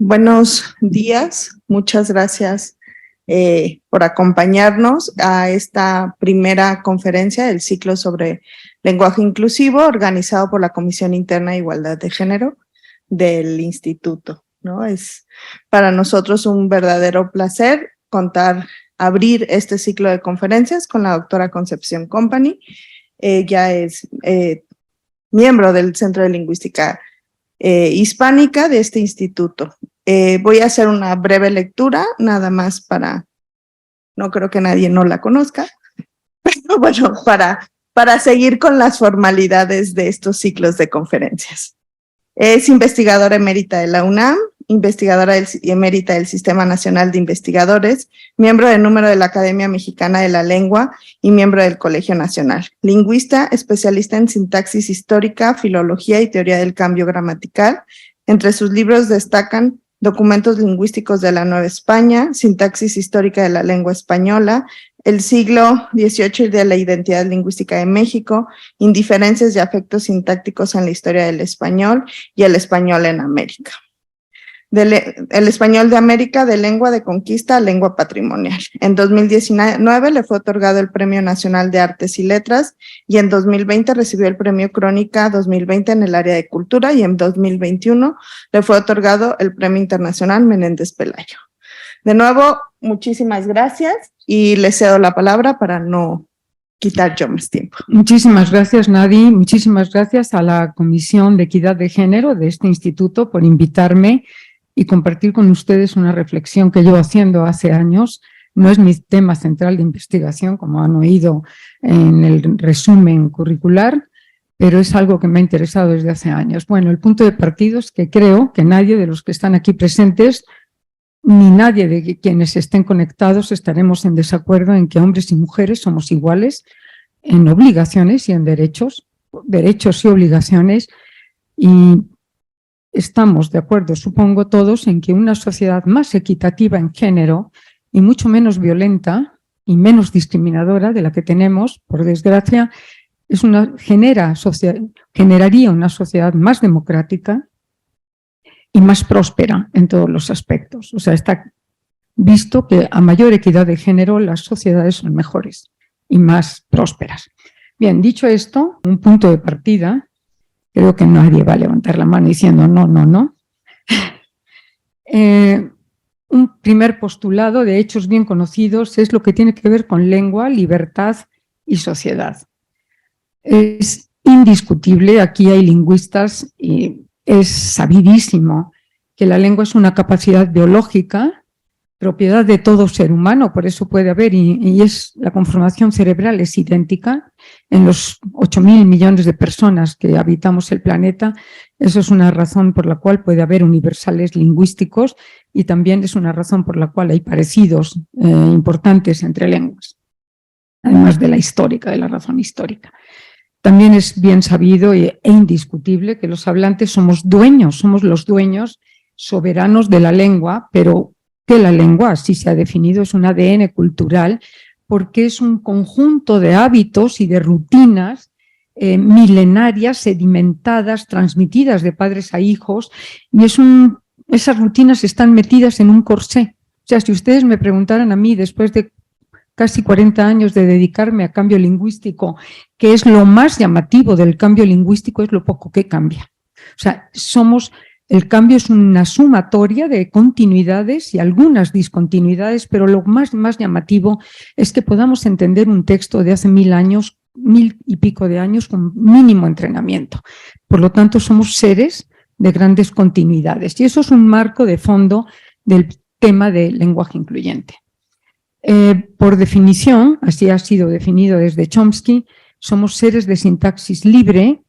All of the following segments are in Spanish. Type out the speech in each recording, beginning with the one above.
Buenos días, muchas gracias por acompañarnos a esta primera conferencia del ciclo sobre lenguaje inclusivo organizado por la Comisión Interna de Igualdad de Género del Instituto, ¿no? Es para nosotros un verdadero placer abrir este ciclo de conferencias con la doctora Concepción Company. Ella es miembro del Centro de Lingüística hispánica de este instituto. Voy a hacer una breve lectura, nada más no creo que nadie no la conozca, pero bueno, para seguir con las formalidades de estos ciclos de conferencias. Es investigadora emérita de la UNAM, investigadora emérita del Sistema Nacional de Investigadores, miembro del número de la Academia Mexicana de la Lengua y miembro del Colegio Nacional. Lingüista, especialista en sintaxis histórica, filología y teoría del cambio gramatical. Entre sus libros destacan Documentos lingüísticos de la Nueva España, Sintaxis histórica de la lengua española, El siglo XVIII y de la identidad lingüística de México, Indiferencias y afectos sintácticos en la historia del español y el español en América. El español de América, de lengua de conquista a lengua patrimonial. En 2019 le fue otorgado el Premio Nacional de Artes y Letras y en 2020 recibió el Premio Crónica 2020 en el área de cultura y en 2021 le fue otorgado el Premio Internacional Menéndez Pelayo. De nuevo, muchísimas gracias y le cedo la palabra para no quitar yo más tiempo. Muchísimas gracias, Nadi. Muchísimas gracias a la Comisión de Equidad de Género de este instituto por invitarme y compartir con ustedes una reflexión que llevo haciendo hace años. No es mi tema central de investigación, como han oído en el resumen curricular, pero es algo que me ha interesado desde hace años. Bueno, el punto de partida es que creo que nadie de los que están aquí presentes, ni nadie de quienes estén conectados, estaremos en desacuerdo en que hombres y mujeres somos iguales en obligaciones y en derechos y obligaciones, y estamos de acuerdo, supongo todos, en que una sociedad más equitativa en género y mucho menos violenta y menos discriminadora de la que tenemos, por desgracia, generaría una sociedad más democrática y más próspera en todos los aspectos. O sea, está visto que a mayor equidad de género las sociedades son mejores y más prósperas. Bien, dicho esto, un punto de partida. Creo que nadie va a levantar la mano diciendo no, no, no. Un primer postulado de hechos bien conocidos es lo que tiene que ver con lengua, libertad y sociedad. Es indiscutible, aquí hay lingüistas y es sabidísimo que la lengua es una capacidad biológica, propiedad de todo ser humano, por eso puede haber, la conformación cerebral es idéntica en los 8.000 millones de personas que habitamos el planeta. Eso es una razón por la cual puede haber universales lingüísticos y también es una razón por la cual hay parecidos importantes entre lenguas, además de la razón histórica. También es bien sabido e indiscutible que los hablantes somos los dueños soberanos de la lengua, pero que la lengua, así se ha definido, es un ADN cultural porque es un conjunto de hábitos y de rutinas milenarias, sedimentadas, transmitidas de padres a hijos, y esas rutinas están metidas en un corsé. O sea, si ustedes me preguntaran a mí, después de casi 40 años de dedicarme a cambio lingüístico, ¿qué es lo más llamativo del cambio lingüístico? Es lo poco que cambia. O sea, el cambio es una sumatoria de continuidades y algunas discontinuidades, pero lo más llamativo es que podamos entender un texto de hace 1000 años, 1000 y pico de años, con mínimo entrenamiento. Por lo tanto, somos seres de grandes continuidades. Y eso es un marco de fondo del tema del lenguaje incluyente. Por definición, así ha sido definido desde Chomsky, somos seres de sintaxis libre.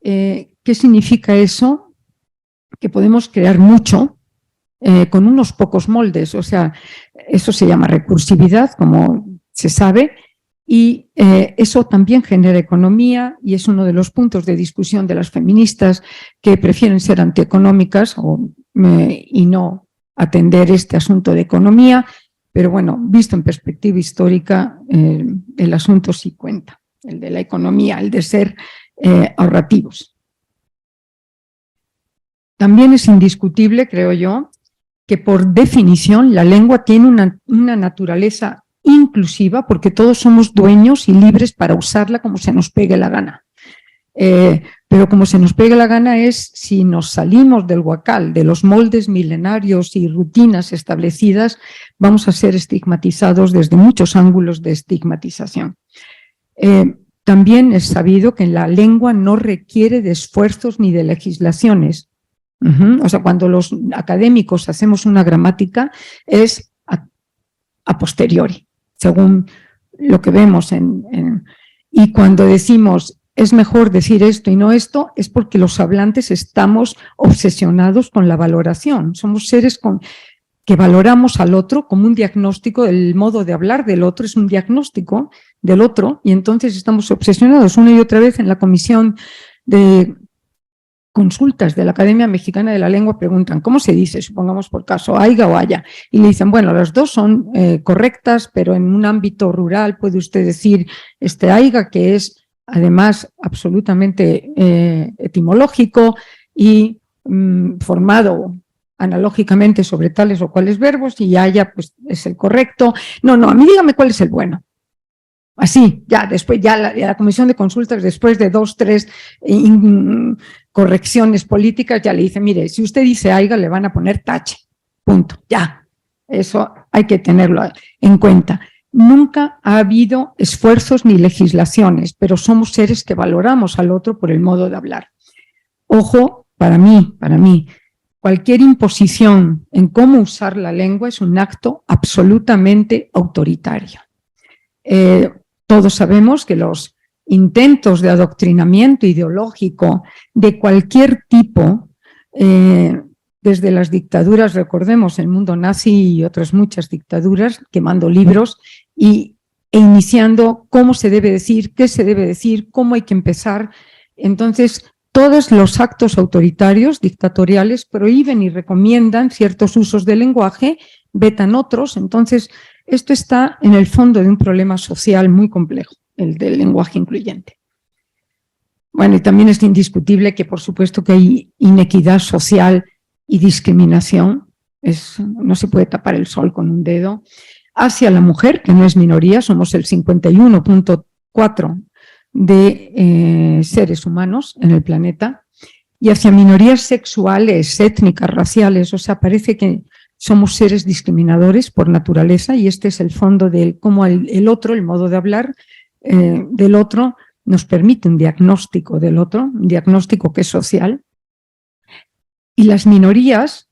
¿Qué significa eso? Que podemos crear mucho con unos pocos moldes, o sea, eso se llama recursividad, como se sabe, y eso también genera economía y es uno de los puntos de discusión de las feministas que prefieren ser antieconómicas y no atender este asunto de economía, pero bueno, visto en perspectiva histórica, el asunto sí cuenta, el de la economía, el de ser ahorrativos. También es indiscutible, creo yo, que por definición la lengua tiene una naturaleza inclusiva porque todos somos dueños y libres para usarla como se nos pegue la gana. Pero como se nos pegue la gana es si nos salimos del huacal, de los moldes milenarios y rutinas establecidas, vamos a ser estigmatizados desde muchos ángulos de estigmatización. También es sabido que la lengua no requiere de esfuerzos ni de legislaciones. O sea, cuando los académicos hacemos una gramática es a posteriori, según lo que vemos y cuando decimos es mejor decir esto y no esto, es porque los hablantes estamos obsesionados con la valoración. Somos seres que valoramos al otro como un diagnóstico, el modo de hablar del otro es un diagnóstico del otro y entonces estamos obsesionados una y otra vez. En la comisión de consultas de la Academia Mexicana de la Lengua preguntan, ¿cómo se dice? Supongamos por caso, aiga o haya. Y le dicen, bueno, las dos son correctas, pero en un ámbito rural puede usted decir aiga, que es además absolutamente etimológico y formado analógicamente sobre tales o cuales verbos, y haya pues es el correcto. No, a mí dígame cuál es el bueno. Así, ya después, ya la comisión de consultas, después de 2, 3 correcciones políticas, ya le dice, mire, si usted dice aiga, le van a poner tache, punto, ya. Eso hay que tenerlo en cuenta. Nunca ha habido esfuerzos ni legislaciones, pero somos seres que valoramos al otro por el modo de hablar. Ojo, para mí, cualquier imposición en cómo usar la lengua es un acto absolutamente autoritario. Todos sabemos que los intentos de adoctrinamiento ideológico de cualquier tipo, desde las dictaduras, recordemos el mundo nazi y otras muchas dictaduras, quemando libros e iniciando cómo se debe decir, qué se debe decir, cómo hay que empezar. Entonces, todos los actos autoritarios, dictatoriales, prohíben y recomiendan ciertos usos del lenguaje, vetan otros. Entonces, esto está en el fondo de un problema social muy complejo, el del lenguaje incluyente. Bueno, y también es indiscutible que, por supuesto, que hay inequidad social y discriminación, no se puede tapar el sol con un dedo, hacia la mujer, que no es minoría, somos el 51.4% de seres humanos en el planeta, y hacia minorías sexuales, étnicas, raciales. O sea, parece que somos seres discriminadores por naturaleza, y este es el fondo de cómo el otro, el modo de hablar del otro, nos permite un diagnóstico del otro, un diagnóstico que es social. Y las minorías,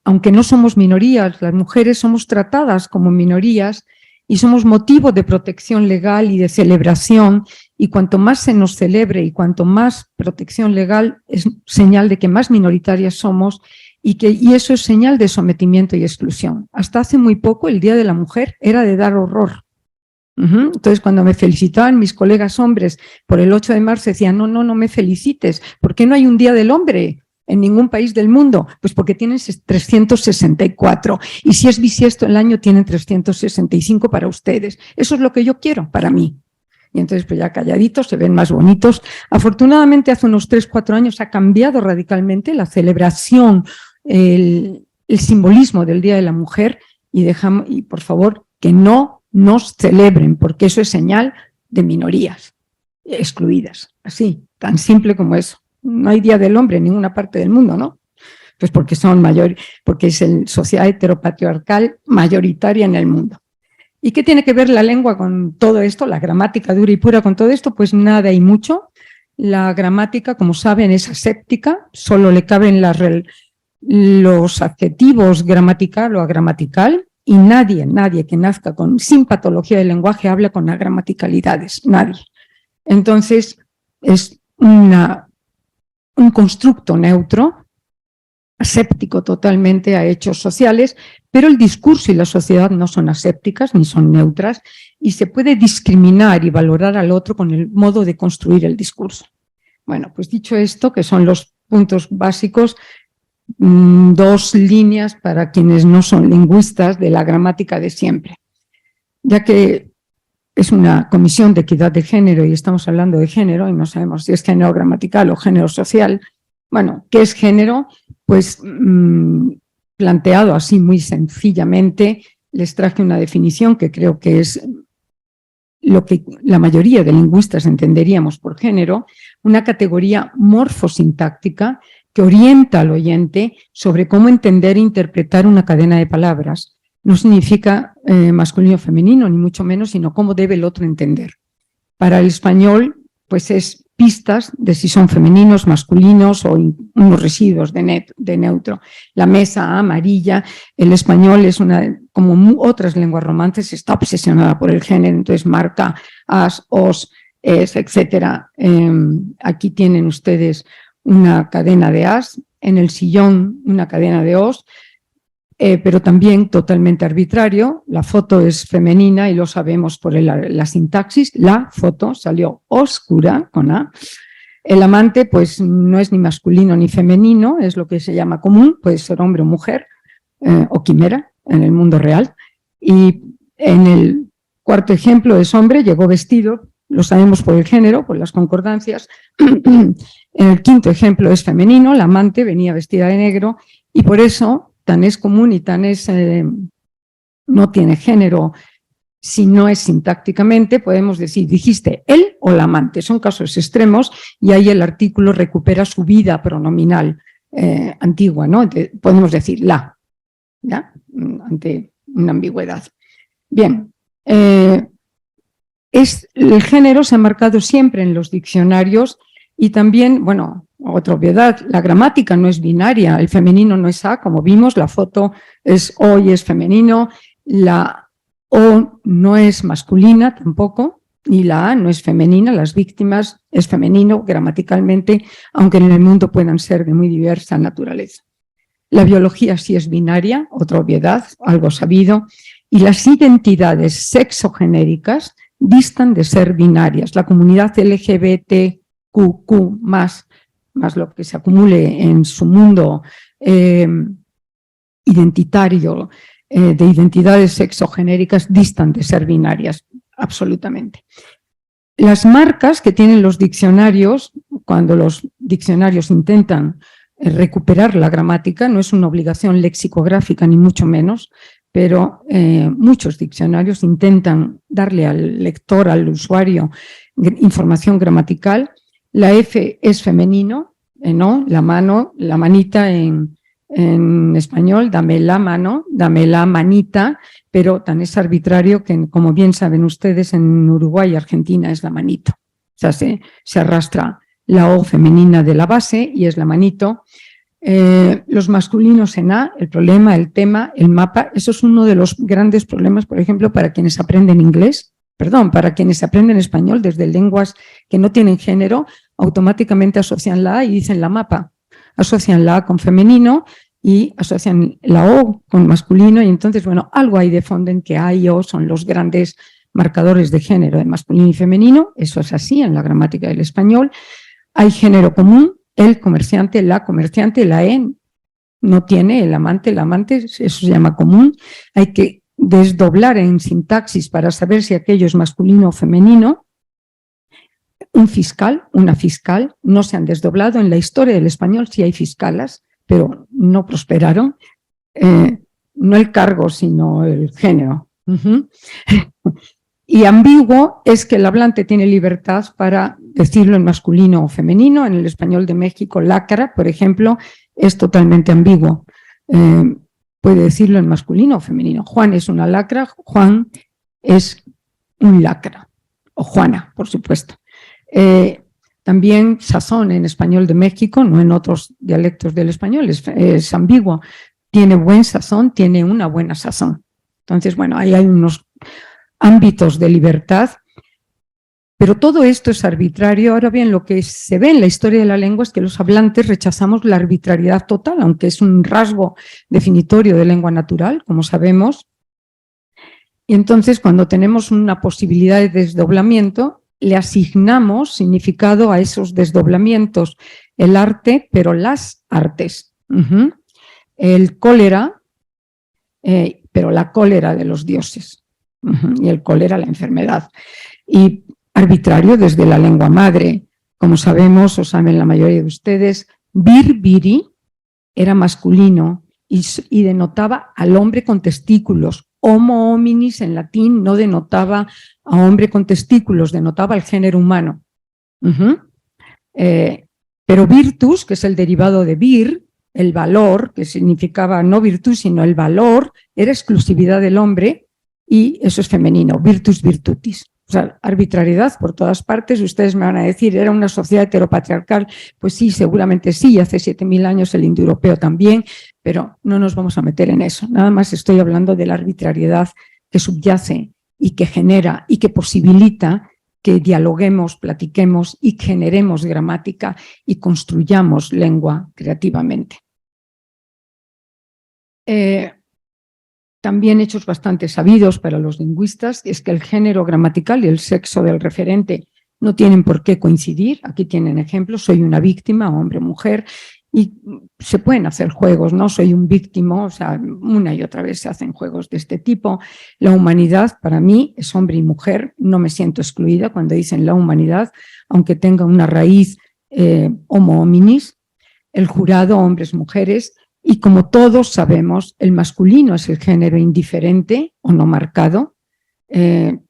aunque no somos minorías, las mujeres somos tratadas como minorías y somos motivo de protección legal y de celebración, y cuanto más se nos celebre y cuanto más protección legal es señal de que más minoritarias somos, y eso es señal de sometimiento y exclusión. Hasta hace muy poco el Día de la Mujer era de dar horror. Entonces, cuando me felicitaban mis colegas hombres por el 8 de marzo, decían, no me felicites, ¿por qué no hay un Día del Hombre en ningún país del mundo? Pues porque tienen 364, y si es bisiesto el año tienen 365 para ustedes. Eso es lo que yo quiero para mí. Y entonces pues ya calladitos se ven más bonitos. Afortunadamente hace unos 3, 4 años ha cambiado radicalmente la celebración, el simbolismo del Día de la Mujer, y por favor que no nos celebren, porque eso es señal de minorías excluidas, así, tan simple como eso. No hay Día del Hombre en ninguna parte del mundo, ¿no? Pues porque porque es la sociedad heteropatriarcal mayoritaria en el mundo. ¿Y qué tiene que ver la lengua con todo esto, la gramática dura y pura con todo esto? Pues nada y mucho. La gramática, como saben, es aséptica, solo le caben los adjetivos gramatical o agramatical, y nadie que nazca sin patología del lenguaje habla con agramaticalidades, nadie. Entonces, es un constructo neutro, aséptico totalmente a hechos sociales, pero el discurso y la sociedad no son asépticas ni son neutras, y se puede discriminar y valorar al otro con el modo de construir el discurso. Bueno, pues dicho esto, que son los puntos básicos, 2 líneas para quienes no son lingüistas de la gramática de siempre. Ya que es una comisión de equidad de género y estamos hablando de género y no sabemos si es género gramatical o género social. Bueno, ¿qué es género? Pues planteado así muy sencillamente, les traje una definición que creo que es lo que la mayoría de lingüistas entenderíamos por género, una categoría morfosintáctica que orienta al oyente sobre cómo entender e interpretar una cadena de palabras. No significa masculino o femenino, ni mucho menos, sino cómo debe el otro entender. Para el español, pues es pistas de si son femeninos, masculinos o unos residuos de neutro. La mesa amarilla, el español es como otras lenguas romances, está obsesionada por el género, entonces marca as, os, es, etc. Aquí tienen ustedes una cadena de as, en el sillón una cadena de os, pero también totalmente arbitrario. La foto es femenina y lo sabemos por la sintaxis. La foto salió oscura con A. El amante pues no es ni masculino ni femenino, es lo que se llama común, puede ser hombre o mujer o quimera en el mundo real. Y en el cuarto ejemplo es hombre, llegó vestido, lo sabemos por el género, por las concordancias. En el quinto ejemplo es femenino, la amante venía vestida de negro y por eso tan es común y tan es, no tiene género, si no es sintácticamente, podemos decir, dijiste él o la amante, son casos extremos y ahí el artículo recupera su vida pronominal antigua, ¿no? Podemos decir la, ¿ya? Ante una ambigüedad. Bien, el género se ha marcado siempre en los diccionarios y también, bueno, otra obviedad, la gramática no es binaria, el femenino no es A, como vimos, la foto es O y es femenino, la O no es masculina tampoco, y la A no es femenina, las víctimas es femenino gramaticalmente, aunque en el mundo puedan ser de muy diversa naturaleza. La biología sí es binaria, otra obviedad, algo sabido, y las identidades sexogenéricas distan de ser binarias. La comunidad LGBTQ+, más lo que se acumule en su mundo identitario de identidades sexogenéricas distan de ser binarias, absolutamente. Las marcas que tienen los diccionarios, cuando los diccionarios intentan recuperar la gramática, no es una obligación lexicográfica ni mucho menos, pero muchos diccionarios intentan darle al lector, al usuario, información gramatical. La F es femenino, ¿no? La mano, la manita en español, dame la mano, dame la manita, pero tan es arbitrario que, como bien saben ustedes, en Uruguay y Argentina es la manito. O sea, se arrastra la O femenina de la base y es la manito. Los masculinos en A, el problema, el tema, el mapa, eso es uno de los grandes problemas, por ejemplo, para quienes aprenden inglés. Para quienes aprenden español desde lenguas que no tienen género, automáticamente asocian la A y dicen la mapa. Asocian la A con femenino y asocian la O con masculino y entonces, bueno, algo hay de fondo en que A y O son los grandes marcadores de género, de masculino y femenino. Eso es así en la gramática del español. Hay género común, el comerciante, la E no tiene, el amante, eso se llama común. Hay que desdoblar en sintaxis para saber si aquello es masculino o femenino. Un fiscal, una fiscal, no se han desdoblado. En la historia del español sí hay fiscalas, pero no prosperaron. No el cargo, sino el género. Y ambiguo es que el hablante tiene libertad para decirlo en masculino o femenino. En el español de México, lacra, por ejemplo, es totalmente ambiguo. Puede decirlo en masculino o femenino. Juan es una lacra, Juan es un lacra, o Juana, por supuesto. También sazón en español de México, no en otros dialectos del español, es ambiguo. Tiene buen sazón, tiene una buena sazón. Entonces, bueno, ahí hay unos ámbitos de libertad, pero todo esto es arbitrario. Ahora bien, lo que se ve en la historia de la lengua es que los hablantes rechazamos la arbitrariedad total, aunque es un rasgo definitorio de lengua natural, como sabemos. Y entonces, cuando tenemos una posibilidad de desdoblamiento, le asignamos significado a esos desdoblamientos, el arte, pero las artes. El cólera, pero la cólera de los dioses. Y el cólera, la enfermedad. Y arbitrario desde la lengua madre. Como sabemos, o saben la mayoría de ustedes, vir, viri, era masculino y denotaba al hombre con testículos. Homo hominis en latín no denotaba a hombre con testículos, denotaba al género humano. Pero virtus, que es el derivado de vir, el valor, que significaba no virtud, sino el valor, era exclusividad del hombre, y eso es femenino, virtus virtutis. O sea, arbitrariedad por todas partes. Ustedes me van a decir, ¿era una sociedad heteropatriarcal? Pues sí, seguramente sí, hace 7.000 años el indoeuropeo también, pero no nos vamos a meter en eso. Nada más estoy hablando de la arbitrariedad que subyace y que genera y que posibilita que dialoguemos, platiquemos y generemos gramática y construyamos lengua creativamente. También hechos bastante sabidos para los lingüistas es que el género gramatical y el sexo del referente no tienen por qué coincidir. Aquí tienen ejemplos, soy una víctima, hombre, mujer, y se pueden hacer juegos, ¿no? Soy un víctima, o sea, una y otra vez se hacen juegos de este tipo. La humanidad para mí es hombre y mujer, no me siento excluida cuando dicen la humanidad, aunque tenga una raíz homo hominis. El jurado, hombres, mujeres. Y como todos sabemos, el masculino es el género indiferente o no marcado.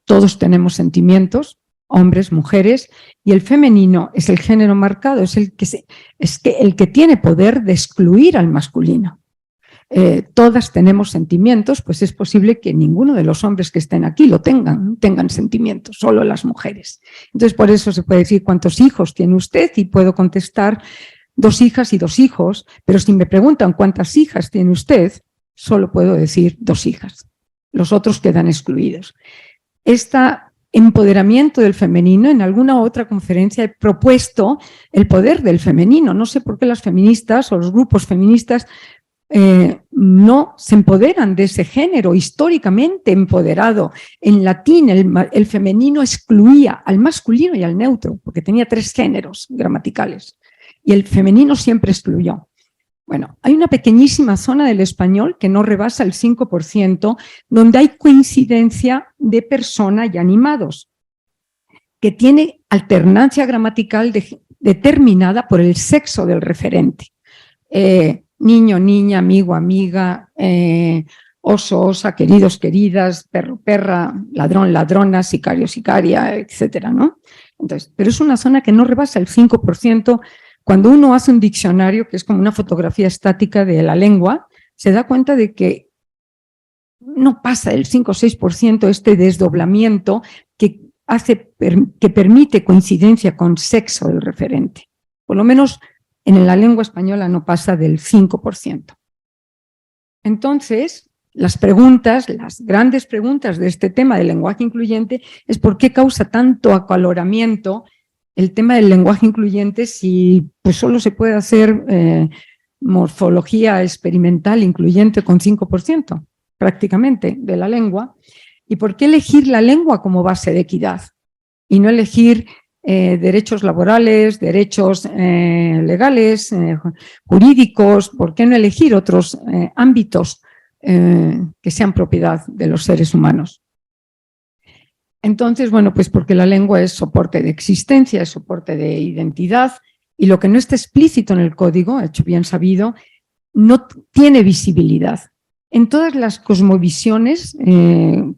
Todos tenemos sentimientos, hombres, mujeres, y el femenino es el género marcado, es el que tiene poder de excluir al masculino. Todas tenemos sentimientos, pues es posible que ninguno de los hombres que estén aquí tengan sentimientos, solo las mujeres. Entonces, por eso se puede decir cuántos hijos tiene usted y puedo contestar 2 hijas y 2 hijos, pero si me preguntan cuántas hijas tiene usted, solo puedo decir 2 hijas. Los otros quedan excluidos. Este empoderamiento del femenino, en alguna otra conferencia he propuesto el poder del femenino. No sé por qué las feministas o los grupos feministas no se empoderan de ese género históricamente empoderado. En latín el femenino excluía al masculino y al neutro, porque tenía 3 géneros gramaticales. Y el femenino siempre excluyó. Bueno, hay una pequeñísima zona del español que no rebasa el 5%, donde hay coincidencia de persona y animados, que tiene alternancia gramatical determinada por el sexo del referente. Niño, niña, amigo, amiga, oso, osa, queridos, queridas, perro, perra, ladrón, ladrona, sicario, sicaria, etcétera, ¿no? Entonces, pero es una zona que no rebasa el 5%. Cuando uno hace un diccionario, que es como una fotografía estática de la lengua, se da cuenta de que no pasa el 5 o 6% este desdoblamiento que permite coincidencia con sexo del referente. Por lo menos en la lengua española no pasa del 5%. Entonces, las grandes preguntas de este tema del lenguaje incluyente es por qué causa tanto acaloramiento el tema del lenguaje incluyente si pues solo se puede hacer morfología experimental incluyente con 5% prácticamente de la lengua. ¿Y por qué elegir la lengua como base de equidad y no elegir derechos laborales, derechos legales, jurídicos? ¿Por qué no elegir otros ámbitos que sean propiedad de los seres humanos? Entonces, bueno, pues porque la lengua es soporte de existencia, es soporte de identidad, y lo que no está explícito en el código, hecho bien sabido, no tiene visibilidad. En todas las cosmovisiones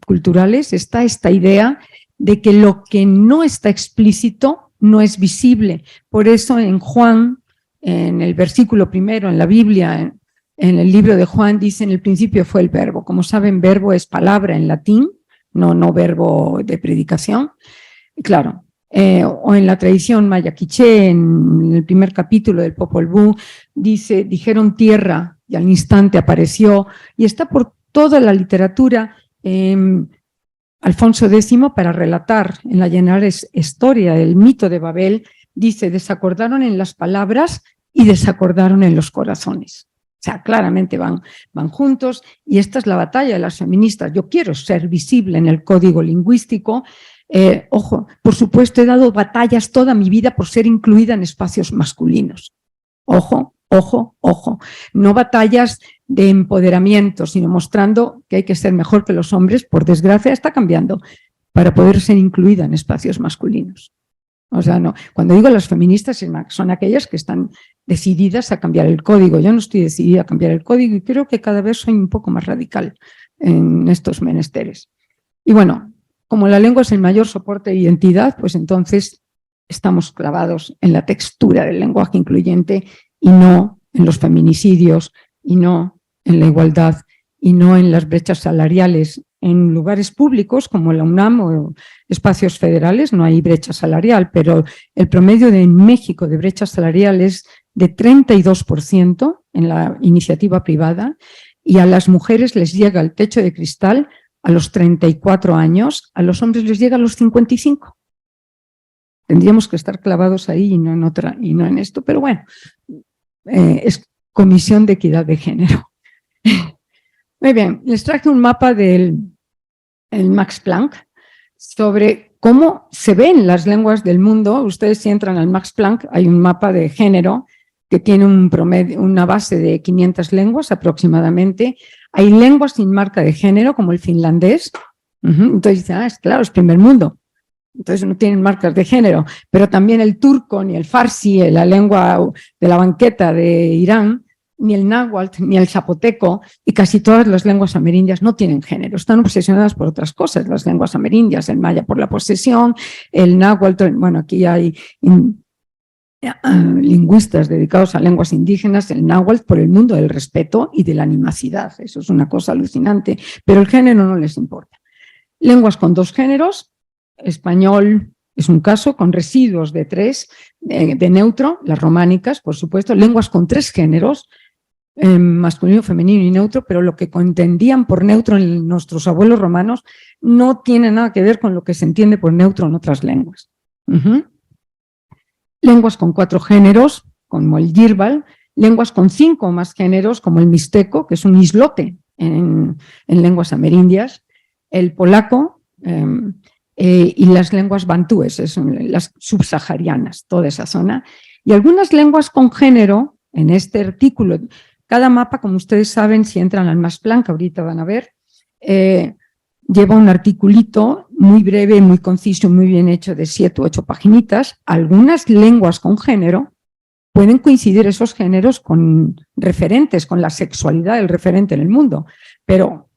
culturales está esta idea de que lo que no está explícito no es visible. Por eso en Juan, en el versículo primero, en la Biblia, en el libro de Juan, dice: en el principio fue el verbo. Como saben, verbo es palabra en latín, no verbo de predicación. Claro, o en la tradición maya quiché, en el primer capítulo del Popol Vuh, dijeron tierra y al instante apareció, y está por toda la literatura. Alfonso X, para relatar en la General Historia el mito de Babel, dice: desacordaron en las palabras y desacordaron en los corazones. O sea, claramente van juntos, y esta es la batalla de las feministas. Yo quiero ser visible en el código lingüístico. Ojo, por supuesto he dado batallas toda mi vida por ser incluida en espacios masculinos. Ojo, ojo, ojo. No batallas de empoderamiento, sino mostrando que hay que ser mejor que los hombres. Por desgracia está cambiando para poder ser incluida en espacios masculinos. O sea, no. Cuando digo las feministas son aquellas que están decididas a cambiar el código. Yo no estoy decidida a cambiar el código y creo que cada vez soy un poco más radical en estos menesteres. Y bueno, como la lengua es el mayor soporte de identidad, pues entonces estamos clavados en la textura del lenguaje incluyente y no en los feminicidios, y no en la igualdad, y no en las brechas salariales. En lugares públicos como la UNAM o espacios federales no hay brecha salarial, pero el promedio de México de brecha salarial es de 32% en la iniciativa privada, y a las mujeres les llega el techo de cristal a los 34 años, a los hombres les llega a los 55. Tendríamos que estar clavados ahí y no en otra, y no en esto, pero bueno, es Comisión de Equidad de Género. Muy bien, les traje un mapa del Max Planck sobre cómo se ven las lenguas del mundo. Ustedes, si entran al Max Planck, hay un mapa de género que tiene un promedio, una base de 500 lenguas aproximadamente. Hay lenguas sin marca de género, como el finlandés. Entonces dicen, es claro, es primer mundo. Entonces no tienen marcas de género. Pero también el turco, ni el farsi, la lengua de la banqueta de Irán, ni el náhuatl, ni el zapoteco, y casi todas las lenguas amerindias no tienen género. Están obsesionadas por otras cosas, las lenguas amerindias, el maya por la posesión, el náhuatl, bueno, aquí hay lingüistas dedicados a lenguas indígenas, el náhuatl por el mundo del respeto y de la animacidad. Eso es una cosa alucinante, pero el género no les importa. Lenguas con 2 géneros, español es un caso, con residuos de 3, de neutro, las románicas, por supuesto, lenguas con 3 géneros, masculino, femenino y neutro, pero lo que entendían por neutro en nuestros abuelos romanos no tiene nada que ver con lo que se entiende por neutro en otras lenguas. Lenguas con 4 géneros, como el yirbal, lenguas con 5 o más géneros, como el mixteco, que es un islote en lenguas amerindias, el polaco y las lenguas bantúes, las subsaharianas, toda esa zona, y algunas lenguas con género en este artículo. Cada mapa, como ustedes saben, si entran al Max Planck, ahorita van a ver, lleva un articulito muy breve, muy conciso, muy bien hecho, de 7 u 8 paginitas. Algunas lenguas con género pueden coincidir esos géneros con referentes, con la sexualidad del referente en el mundo, pero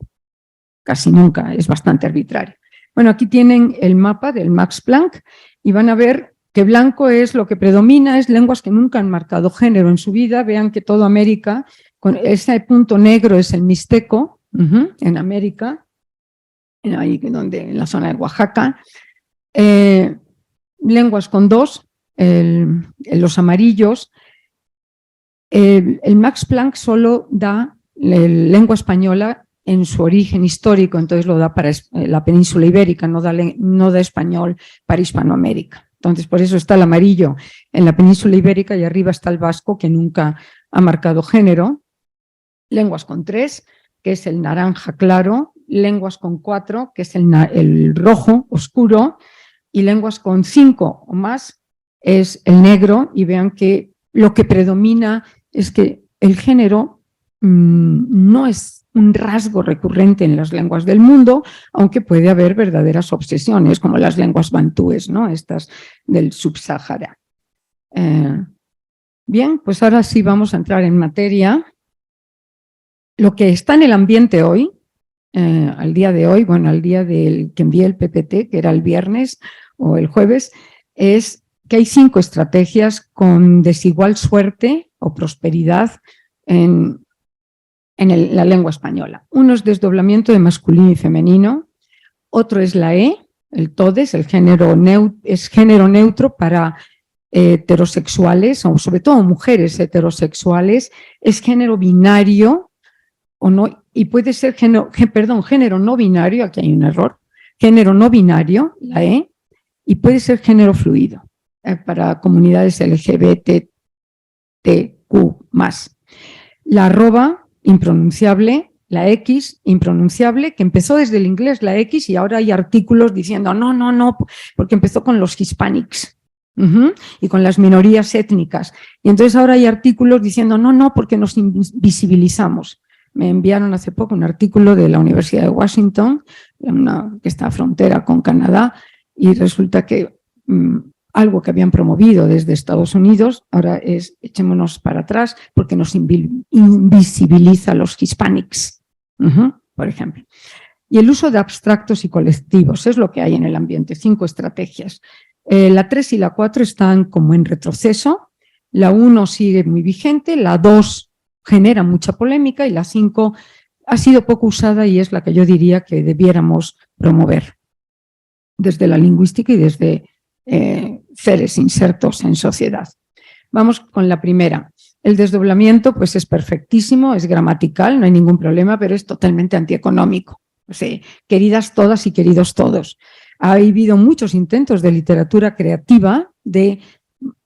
casi nunca, es bastante arbitrario. Bueno, aquí tienen el mapa del Max Planck y van a ver que blanco es lo que predomina, es lenguas que nunca han marcado género en su vida. Vean que toda América, con ese punto negro es el mixteco, en América, ahí en la zona de Oaxaca. Lenguas con 2, los amarillos. El Max Planck solo da lengua española en su origen histórico, entonces lo da para la península ibérica, no da español para Hispanoamérica. Entonces, por eso está el amarillo en la península ibérica y arriba está el vasco, que nunca ha marcado género. Lenguas con 3, que es el naranja claro. Lenguas con 4, que es el rojo oscuro. Y lenguas con 5 o más es el negro. Y vean que lo que predomina es que el género no es un rasgo recurrente en las lenguas del mundo, aunque puede haber verdaderas obsesiones, como las lenguas bantúes, ¿no? Estas del subsahara. Bien, pues ahora sí vamos a entrar en materia. Lo que está en el ambiente hoy, al día de hoy, bueno, al día del que envié el PPT, que era el viernes o el jueves, es que hay 5 estrategias con desigual suerte o prosperidad en la lengua española. Uno es desdoblamiento de masculino y femenino, otro es la E, el todes, es género neutro para heterosexuales, o sobre todo mujeres heterosexuales, es género binario, o no, y puede ser género no binario, aquí hay un error, género no binario, la E, y puede ser género fluido, para comunidades LGBTQ+. La arroba, impronunciable, la X, impronunciable, que empezó desde el inglés la X y ahora hay artículos diciendo no, porque empezó con los hispanics y con las minorías étnicas. Y entonces ahora hay artículos diciendo no, porque nos invisibilizamos. Me enviaron hace poco un artículo de la Universidad de Washington, que está a frontera con Canadá, y resulta que algo que habían promovido desde Estados Unidos, ahora es echémonos para atrás porque nos invisibiliza a los hispanics, por ejemplo. Y el uso de abstractos y colectivos es lo que hay en el ambiente, 5 estrategias. La 3 y la 4 están como en retroceso, la 1 sigue muy vigente, la 2 genera mucha polémica y la 5 ha sido poco usada y es la que yo diría que debiéramos promover desde la lingüística y desde seres insertos en sociedad. Vamos con la primera. El desdoblamiento pues es perfectísimo, es gramatical, no hay ningún problema, pero es totalmente antieconómico. O sea, queridas todas y queridos todos. Ha habido muchos intentos de literatura creativa, de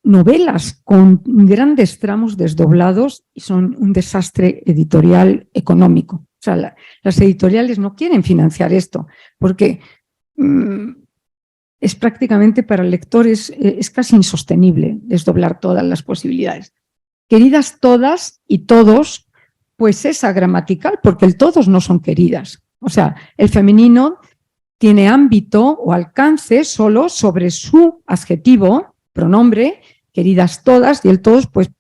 novelas con grandes tramos desdoblados y son un desastre editorial económico. O sea, las editoriales no quieren financiar esto porque es prácticamente para lectores, es casi insostenible desdoblar todas las posibilidades. Queridas todas y todos, pues es agramatical porque el todos no son queridas. O sea, el femenino tiene ámbito o alcance solo sobre su adjetivo, pronombre, queridas todas, y el todos, pues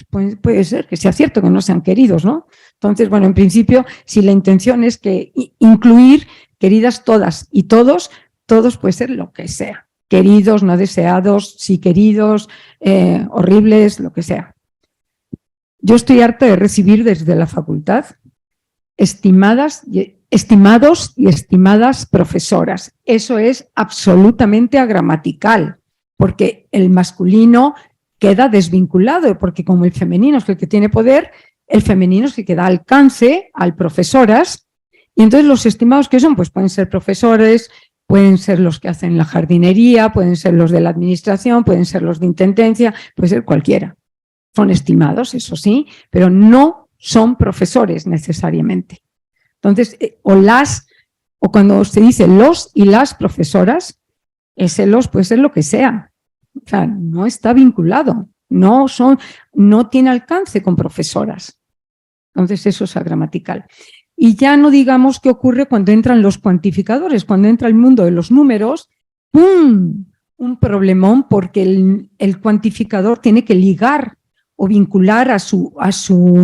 puede ser que sea cierto que no sean queridos, ¿no? Entonces, bueno, en principio, si la intención es que incluir queridas todas y todos, todos puede ser lo que sea. Queridos, no deseados, sí queridos, horribles, lo que sea. Yo estoy harta de recibir desde la facultad estimados y estimadas profesoras. Eso es absolutamente agramatical, porque el masculino queda desvinculado, porque como el femenino es el que tiene poder, el femenino es el que da alcance al profesoras, y entonces los estimados que son, pues pueden ser profesores, pueden ser los que hacen la jardinería, pueden ser los de la administración, pueden ser los de intendencia, puede ser cualquiera. Son estimados, eso sí, pero no son profesores necesariamente. Entonces, o cuando se dice los y las profesoras, ese los puede ser lo que sea. O sea, no está vinculado, no tiene alcance con profesoras. Entonces, eso es agramatical. Y ya no digamos qué ocurre cuando entran los cuantificadores, cuando entra el mundo de los números, ¡pum! Un problemón porque el cuantificador tiene que ligar o vincular a su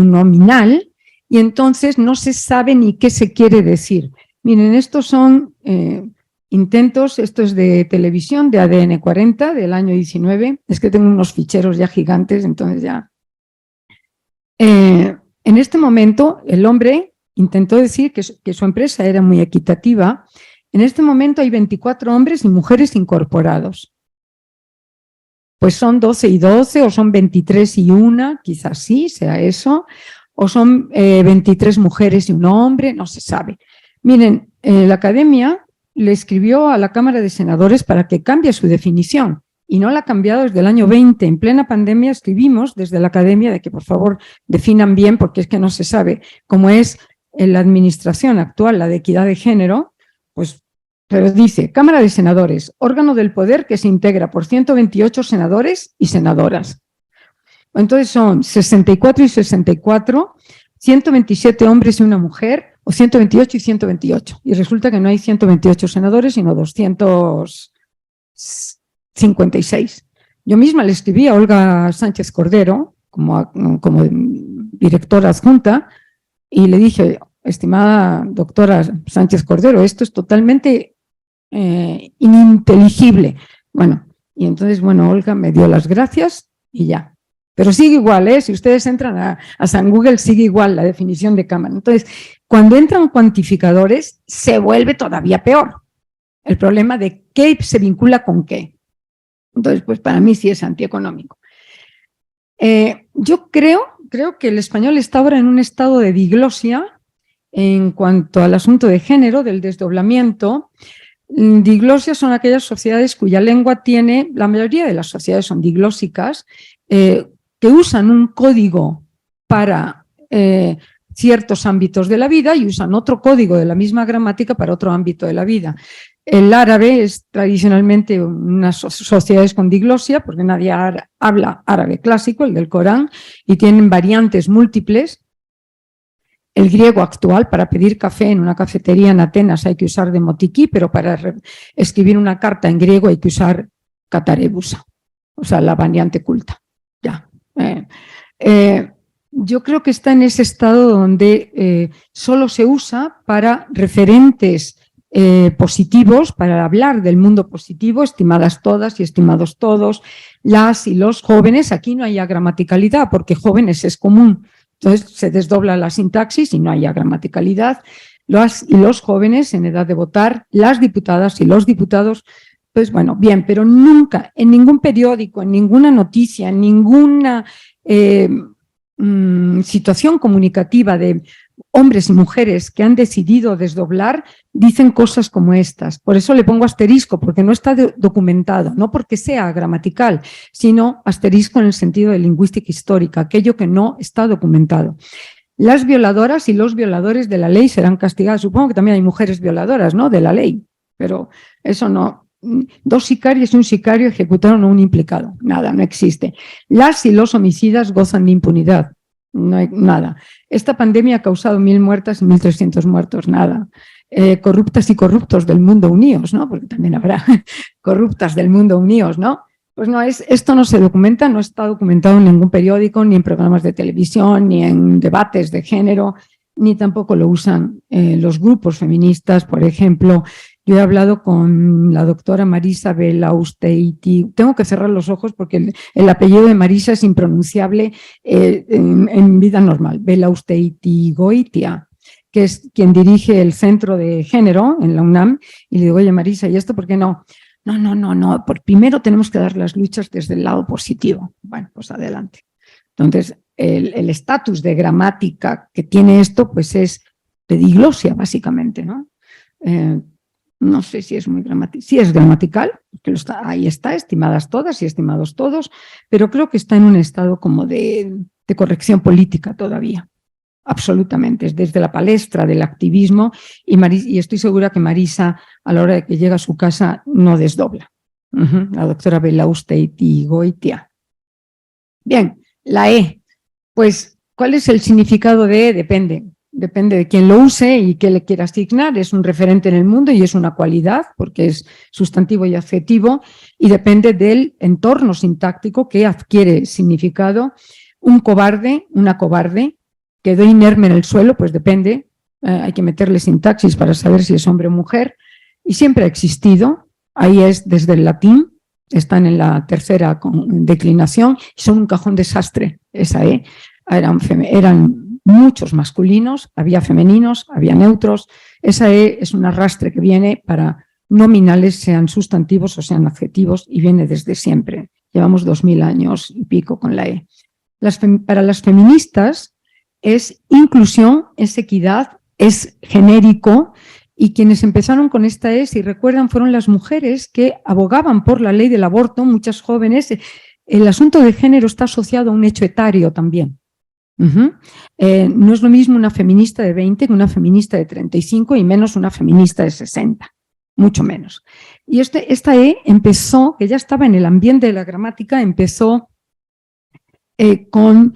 nominal y entonces no se sabe ni qué se quiere decir. Miren, estos son intentos, esto es de televisión, de ADN 40, del año 19, es que tengo unos ficheros ya gigantes, entonces ya. En este momento, el hombre intentó decir que su empresa era muy equitativa. En este momento hay 24 hombres y mujeres incorporados. Pues son 12 y 12, o son 23 y 1, quizás sí sea eso, o son 23 mujeres y un hombre, no se sabe. Miren, la academia le escribió a la Cámara de Senadores para que cambie su definición y no la ha cambiado desde el año 20. En plena pandemia escribimos desde la academia de que por favor definan bien porque es que no se sabe cómo es en la administración actual, la de equidad de género, pues, pero dice, Cámara de Senadores, órgano del poder que se integra por 128 senadores y senadoras. Entonces son 64 y 64, 127 hombres y una mujer, o 128 y 128. Y resulta que no hay 128 senadores, sino 256. Yo misma le escribí a Olga Sánchez Cordero, como directora adjunta, y le dije, estimada doctora Sánchez Cordero, esto es totalmente ininteligible. Bueno, y entonces, bueno, Olga me dio las gracias y ya. Pero sigue igual, si ustedes entran a San Google, sigue igual la definición de cámara. Entonces, cuando entran cuantificadores, se vuelve todavía peor. El problema de qué se vincula con qué. Entonces, pues para mí sí es antieconómico. Yo creo que el español está ahora en un estado de diglosia en cuanto al asunto de género, del desdoblamiento. Diglosias son aquellas sociedades cuya lengua tiene, la mayoría de las sociedades son diglósicas, que usan un código para ciertos ámbitos de la vida y usan otro código de la misma gramática para otro ámbito de la vida. El árabe es tradicionalmente unas sociedades con diglosia, porque nadie habla árabe clásico, el del Corán, y tienen variantes múltiples. El griego actual, para pedir café en una cafetería en Atenas hay que usar demotiquí, pero para escribir una carta en griego hay que usar catarebusa, o sea, la variante culta. Ya. Yo creo que está en ese estado donde solo se usa para referentes positivos, para hablar del mundo positivo, estimadas todas y estimados todos, las y los jóvenes. Aquí no hay gramaticalidad porque jóvenes es común, entonces se desdobla la sintaxis y no hay gramaticalidad. Las y los jóvenes en edad de votar, las diputadas y los diputados. Pues bueno, bien, pero nunca, en ningún periódico, en ninguna noticia, en ninguna situación comunicativa de hombres y mujeres que han decidido desdoblar, dicen cosas como estas. Por eso le pongo asterisco, porque no está documentado, no porque sea gramatical, sino asterisco en el sentido de lingüística histórica, aquello que no está documentado. Las violadoras y los violadores de la ley serán castigados. Supongo que también hay mujeres violadoras, ¿no?, de la ley, pero eso no. 2 sicarios y un sicario ejecutaron a un implicado. Nada, no existe. Las y los homicidas gozan de impunidad. No hay nada. Esta pandemia ha causado 1.000 muertas y 1.300 muertos. Nada. Corruptas y corruptos del mundo unidos, ¿no? Porque también habrá corruptas del mundo unidos, ¿no? Pues no, esto no se documenta, no está documentado en ningún periódico, ni en programas de televisión, ni en debates de género, ni tampoco lo usan los grupos feministas, por ejemplo. Yo he hablado con la doctora Marisa Belausteiti. Tengo que cerrar los ojos porque el apellido de Marisa es impronunciable en vida normal. Belausteiti-Goitia, que es quien dirige el Centro de Género en la UNAM. Y le digo, oye Marisa, ¿y esto por qué no? No. Primero tenemos que dar las luchas desde el lado positivo. Bueno, pues adelante. Entonces, el estatus de gramática que tiene esto, pues es de diglosia, básicamente, ¿no? No sé si es muy gramatical, sí es gramatical, porque ahí está, estimadas todas y estimados todos, pero creo que está en un estado como de corrección política todavía, absolutamente, es desde la palestra del activismo y estoy segura que Marisa, a la hora de que llega a su casa, no desdobla. La doctora Belausteiti-Goitia. Bien, la E, pues, ¿cuál es el significado de E? Depende de quién lo use y qué le quiera asignar. Es un referente en el mundo y es una cualidad porque es sustantivo y adjetivo y depende del entorno sintáctico que adquiere significado. Un cobarde, una cobarde, quedó inerme en el suelo, pues depende, hay que meterle sintaxis para saber si es hombre o mujer y siempre ha existido. Ahí es desde el latín, están en la tercera declinación y son un cajón desastre, esa E. Eran muchos masculinos, había femeninos, había neutros. Esa E es un arrastre que viene para nominales, sean sustantivos o sean adjetivos, y viene desde siempre. Llevamos 2000 años y pico con la E. Para las feministas es inclusión, es equidad, es genérico, y quienes empezaron con esta E, si recuerdan, fueron las mujeres que abogaban por la ley del aborto, muchas jóvenes. El asunto de género está asociado a un hecho etario también. No es lo mismo una feminista de 20 que una feminista de 35 y menos una feminista de 60, mucho menos. Y esta E empezó, que ya estaba en el ambiente de la gramática, empezó con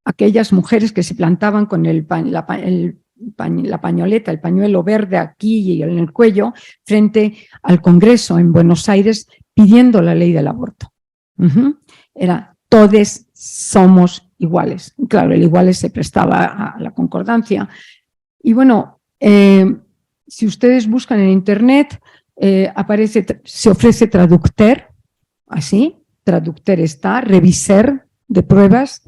aquellas mujeres que se plantaban con la pañoleta, el pañuelo verde aquí y en el cuello, frente al Congreso en Buenos Aires pidiendo la ley del aborto. Era todes somos iguales. Claro, el iguales se prestaba a la concordancia. Y bueno, si ustedes buscan en internet, se ofrece traductor, así, traductor está, reviser de pruebas,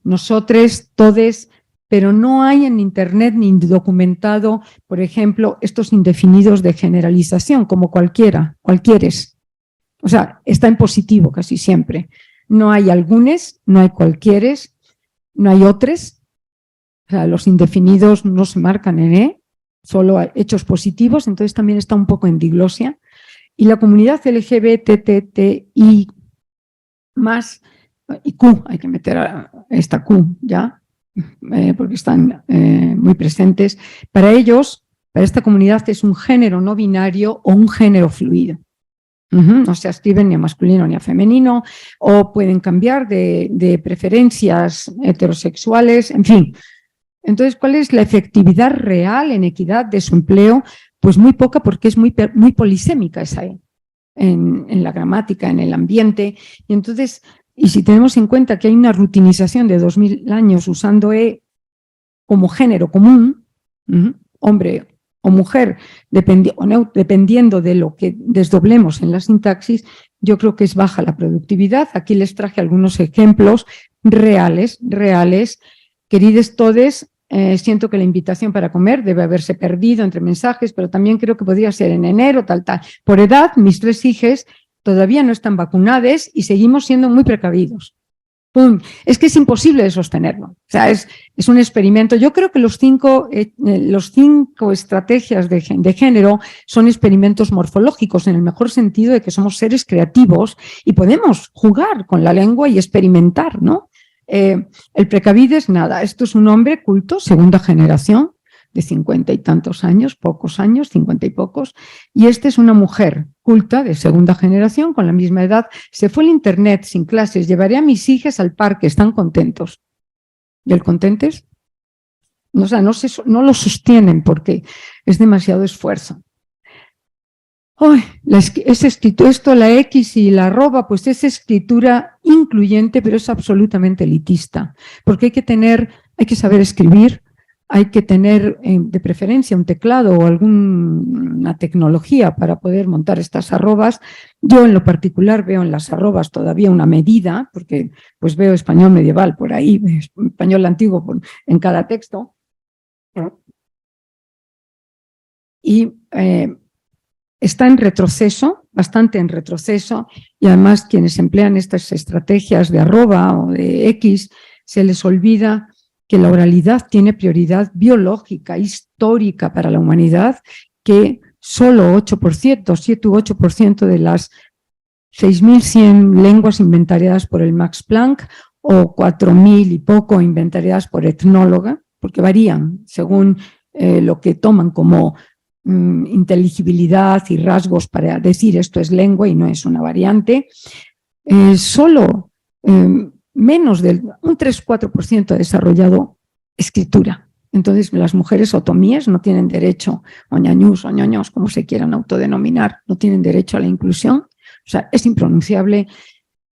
nosotros, todes, pero no hay en internet ni documentado, por ejemplo, estos indefinidos de generalización, como cualquieres. O sea, está en positivo casi siempre. No hay algunes, no hay cualquieres, no hay otros. O sea, los indefinidos no se marcan en E, solo hechos positivos, entonces también está un poco en diglosia. Y la comunidad LGBTTI más, y Q, hay que meter a esta Q ya, porque están muy presentes. Para ellos, para esta comunidad es un género no binario o un género fluido. No se escriben ni a masculino ni a femenino, o pueden cambiar de preferencias heterosexuales, en fin. Entonces, ¿cuál es la efectividad real en equidad de su empleo? Pues muy poca, porque es muy polisémica esa E. en la gramática, en el ambiente. Y entonces, y si tenemos en cuenta que hay una rutinización de 2000 años usando E como género común, hombre o mujer, dependiendo de lo que desdoblemos en la sintaxis, yo creo que es baja la productividad. Aquí les traje algunos ejemplos reales. Querides todes, siento que la invitación para comer debe haberse perdido entre mensajes, pero también creo que podría ser en enero, tal. Por edad, mis 3 hijas todavía no están vacunadas y seguimos siendo muy precavidos. ¡Pum! Es que es imposible de sostenerlo. O sea, es un experimento. Yo creo que los cinco estrategias de género son experimentos morfológicos, en el mejor sentido de que somos seres creativos y podemos jugar con la lengua y experimentar, ¿no? El precavides, nada. Esto es un hombre culto, segunda generación, de 50 y tantos años, pocos años, 50 y pocos, y esta es una mujer culta de segunda generación, con la misma edad. Se fue al internet sin clases, llevaré a mis hijas al parque, están contentos. ¿Y el contentes? O sea, no lo sostienen porque es demasiado esfuerzo. Esto, la X y la arroba, pues es escritura incluyente, pero es absolutamente elitista, porque hay que saber escribir, hay que tener de preferencia un teclado o alguna tecnología para poder montar estas arrobas. Yo en lo particular veo en las arrobas todavía una medida, porque pues veo español medieval por ahí, español antiguo en cada texto. Y está en retroceso, bastante en retroceso, y además quienes emplean estas estrategias de arroba o de X, se les olvida que la oralidad tiene prioridad biológica, histórica para la humanidad, que solo 8%, 7 u 8% de las 6.100 lenguas inventariadas por el Max Planck o 4.000 y poco inventariadas por etnóloga, porque varían según lo que toman como inteligibilidad y rasgos para decir esto es lengua y no es una variante, solo menos del un 3-4% ha desarrollado escritura. Entonces, las mujeres otomíes no tienen derecho, o ñañús o ñoños, como se quieran autodenominar, no tienen derecho a la inclusión. O sea, es impronunciable.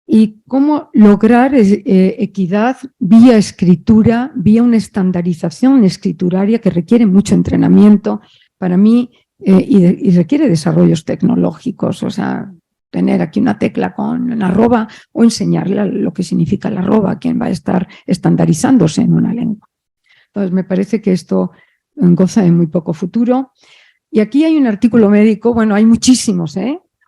¿Y cómo lograr equidad vía escritura, vía una estandarización escrituraria que requiere mucho entrenamiento para mí y requiere desarrollos tecnológicos? O sea, tener aquí una tecla con una arroba o enseñarle lo que significa la arroba a quien va a estar estandarizándose en una lengua. Entonces, me parece que esto goza de muy poco futuro. Y aquí hay un artículo médico, bueno, hay muchísimos,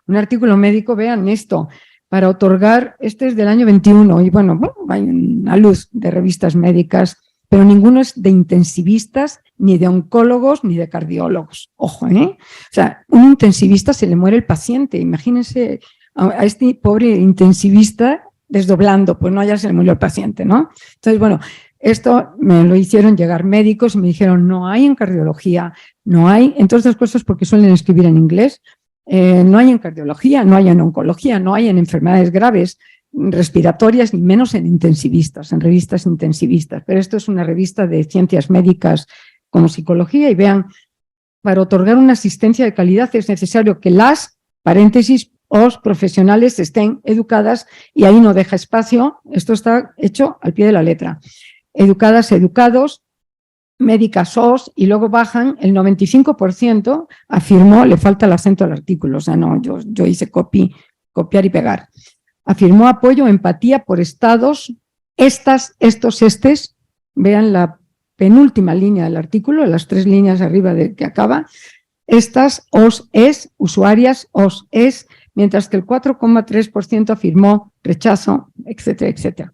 un artículo médico, vean esto, para otorgar, este es del año 21, y bueno, hay una luz de revistas médicas, pero ninguno es de intensivistas, ni de oncólogos, ni de cardiólogos. Ojo, O sea, un intensivista se le muere el paciente. Imagínense a este pobre intensivista desdoblando, pues no, ya se le murió el paciente, ¿no? Entonces, bueno, esto me lo hicieron llegar médicos y me dijeron, no hay en cardiología, no hay, entre otras cosas porque suelen escribir en inglés, no hay en cardiología, no hay en oncología, no hay en enfermedades graves, respiratorias, ni menos en intensivistas, en revistas intensivistas. Pero esto es una revista de ciencias médicas como psicología y vean, para otorgar una asistencia de calidad es necesario que las, paréntesis, os profesionales estén educadas y ahí no deja espacio, esto está hecho al pie de la letra, educadas, educados, médicas os, y luego bajan, el 95% afirmó, le falta el acento al artículo, o sea, no, yo hice copiar y pegar. Afirmó apoyo, empatía por estados, estos, vean la penúltima línea del artículo, las 3 líneas arriba de que acaba, estas, os, es, usuarias, os, es, mientras que el 4,3% afirmó rechazo, etcétera, etcétera.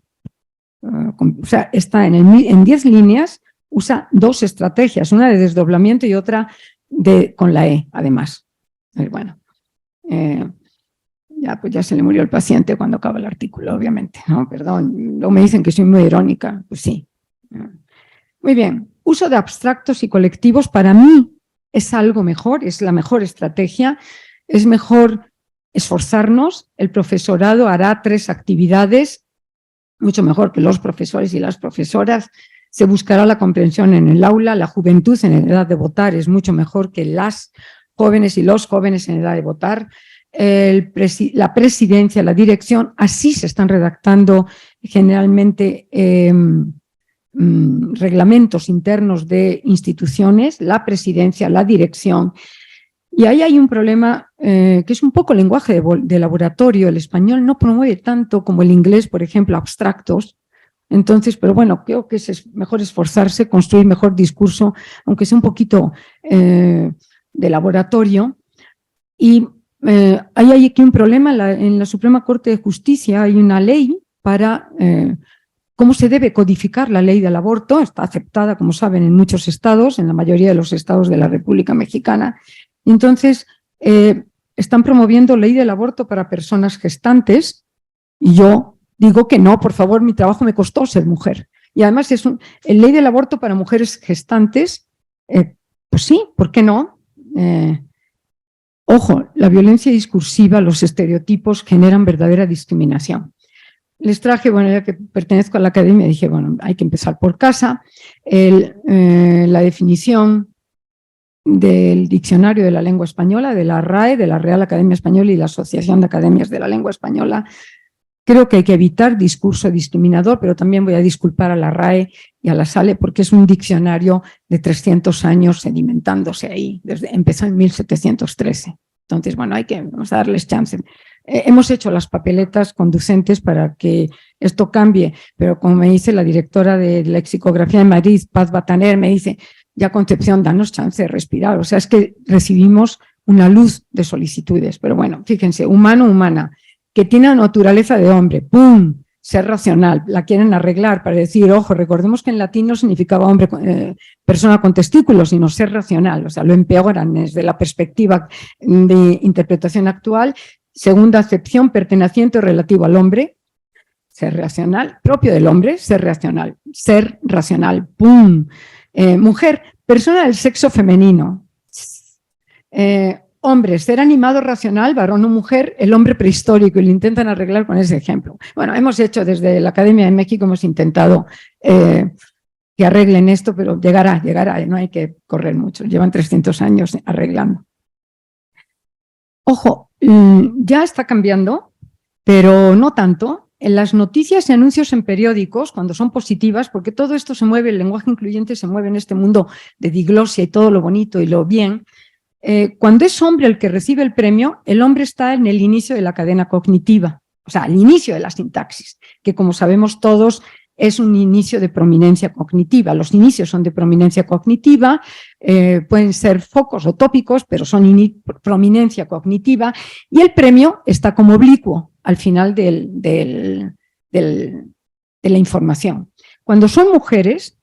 O sea, está en 10 líneas, usa 2 estrategias, una de desdoblamiento y otra con la E, además. Bueno, ya se le murió el paciente cuando acaba el artículo, obviamente, ¿no? Perdón, luego me dicen que soy muy irónica, pues sí. Muy bien, uso de abstractos y colectivos para mí es algo mejor, es la mejor estrategia, es mejor esforzarnos, el profesorado hará 3 actividades, mucho mejor que los profesores y las profesoras, se buscará la comprensión en el aula, la juventud en edad de votar es mucho mejor que las jóvenes y los jóvenes en edad de votar, la presidencia, la dirección, así se están redactando generalmente reglamentos internos de instituciones, la presidencia, la dirección. Y ahí hay un problema que es un poco lenguaje de laboratorio. El español no promueve tanto como el inglés, por ejemplo, abstractos. Entonces, pero bueno, creo que es mejor esforzarse, construir mejor discurso, aunque sea un poquito de laboratorio. Y hay aquí un problema. En la Suprema Corte de Justicia hay una ley para cómo se debe codificar la ley del aborto. Está aceptada, como saben, en muchos estados, en la mayoría de los estados de la República Mexicana. Entonces, están promoviendo ley del aborto para personas gestantes y yo digo que no, por favor, mi trabajo me costó ser mujer. Y además es ley del aborto para mujeres gestantes, pues sí, ¿por qué no? Ojo, la violencia discursiva, los estereotipos generan verdadera discriminación. Les traje, bueno, ya que pertenezco a la academia, dije, bueno, hay que empezar por casa. La definición del Diccionario de la Lengua Española, de la RAE, de la Real Academia Española y la Asociación de Academias de la Lengua Española. Creo que hay que evitar discurso discriminador, pero también voy a disculpar a la RAE y a la SALE porque es un diccionario de 300 años sedimentándose ahí, empezó en 1713. Entonces, bueno, vamos a darles chance. Hemos hecho las papeletas conducentes para que esto cambie, pero como me dice la directora de Lexicografía de Madrid, Paz Bataner, me dice, ya Concepción, danos chance de respirar. O sea, es que recibimos una luz de solicitudes, pero bueno, fíjense, humano, humana, que tiene naturaleza de hombre, ¡pum!, ser racional, la quieren arreglar para decir, ojo, recordemos que en latín no significaba hombre, persona con testículos, sino ser racional, o sea, lo empeoran desde la perspectiva de interpretación actual. Segunda acepción, perteneciente o relativo al hombre, ser racional, propio del hombre, ser racional, ¡pum! Mujer, persona del sexo femenino. Hombre, ser animado, racional, varón o mujer, el hombre prehistórico, y lo intentan arreglar con ese ejemplo. Bueno, hemos hecho desde la Academia de México, hemos intentado que arreglen esto, pero llegará, no hay que correr mucho, llevan 300 años arreglando. Ojo, ya está cambiando, pero no tanto. En las noticias y anuncios en periódicos, cuando son positivas, porque todo esto se mueve, el lenguaje incluyente se mueve en este mundo de diglosia y todo lo bonito y lo bien. Cuando es hombre el que recibe el premio, el hombre está en el inicio de la cadena cognitiva, o sea, al inicio de la sintaxis, que como sabemos todos es un inicio de prominencia cognitiva. Los inicios son de prominencia cognitiva, pueden ser focos o tópicos, pero son prominencia cognitiva, y el premio está como oblicuo al final de la información. Cuando son mujeres,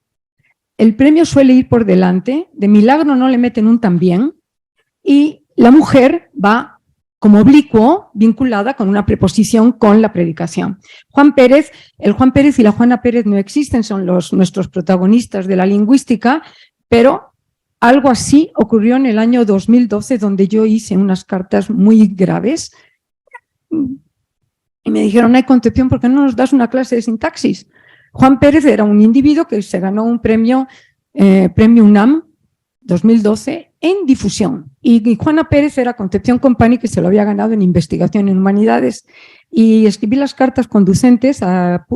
el premio suele ir por delante, de milagro no le meten un también, y la mujer va como oblicuo, vinculada con una preposición con la predicación. El Juan Pérez y la Juana Pérez no existen, son nuestros protagonistas de la lingüística, pero algo así ocurrió en el año 2012, donde yo hice unas cartas muy graves y me dijeron, ay, Concepción, ¿por qué no nos das una clase de sintaxis? Juan Pérez era un individuo que se ganó un premio UNAM 2012 en difusión, y Juana Pérez era Concepción Company, que se lo había ganado en investigación en humanidades, y escribí las cartas conducentes a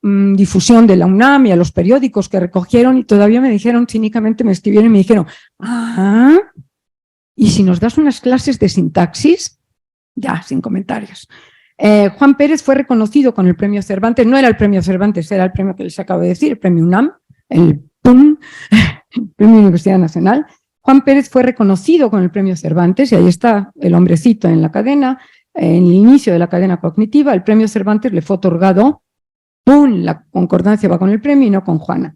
difusión de la UNAM y a los periódicos que recogieron, y todavía me dijeron, cínicamente me escribieron y me dijeron, ¿y si nos das unas clases de sintaxis? Ya, sin comentarios. Juan Pérez fue reconocido con el premio Cervantes, no era el premio Cervantes, era el premio que les acabo de decir, el premio UNAM, el PUM, el premio Universidad Nacional. Juan Pérez fue reconocido con el premio Cervantes, y ahí está el hombrecito en la cadena, en el inicio de la cadena cognitiva. El premio Cervantes le fue otorgado, ¡pum!, la concordancia va con el premio y no con Juana.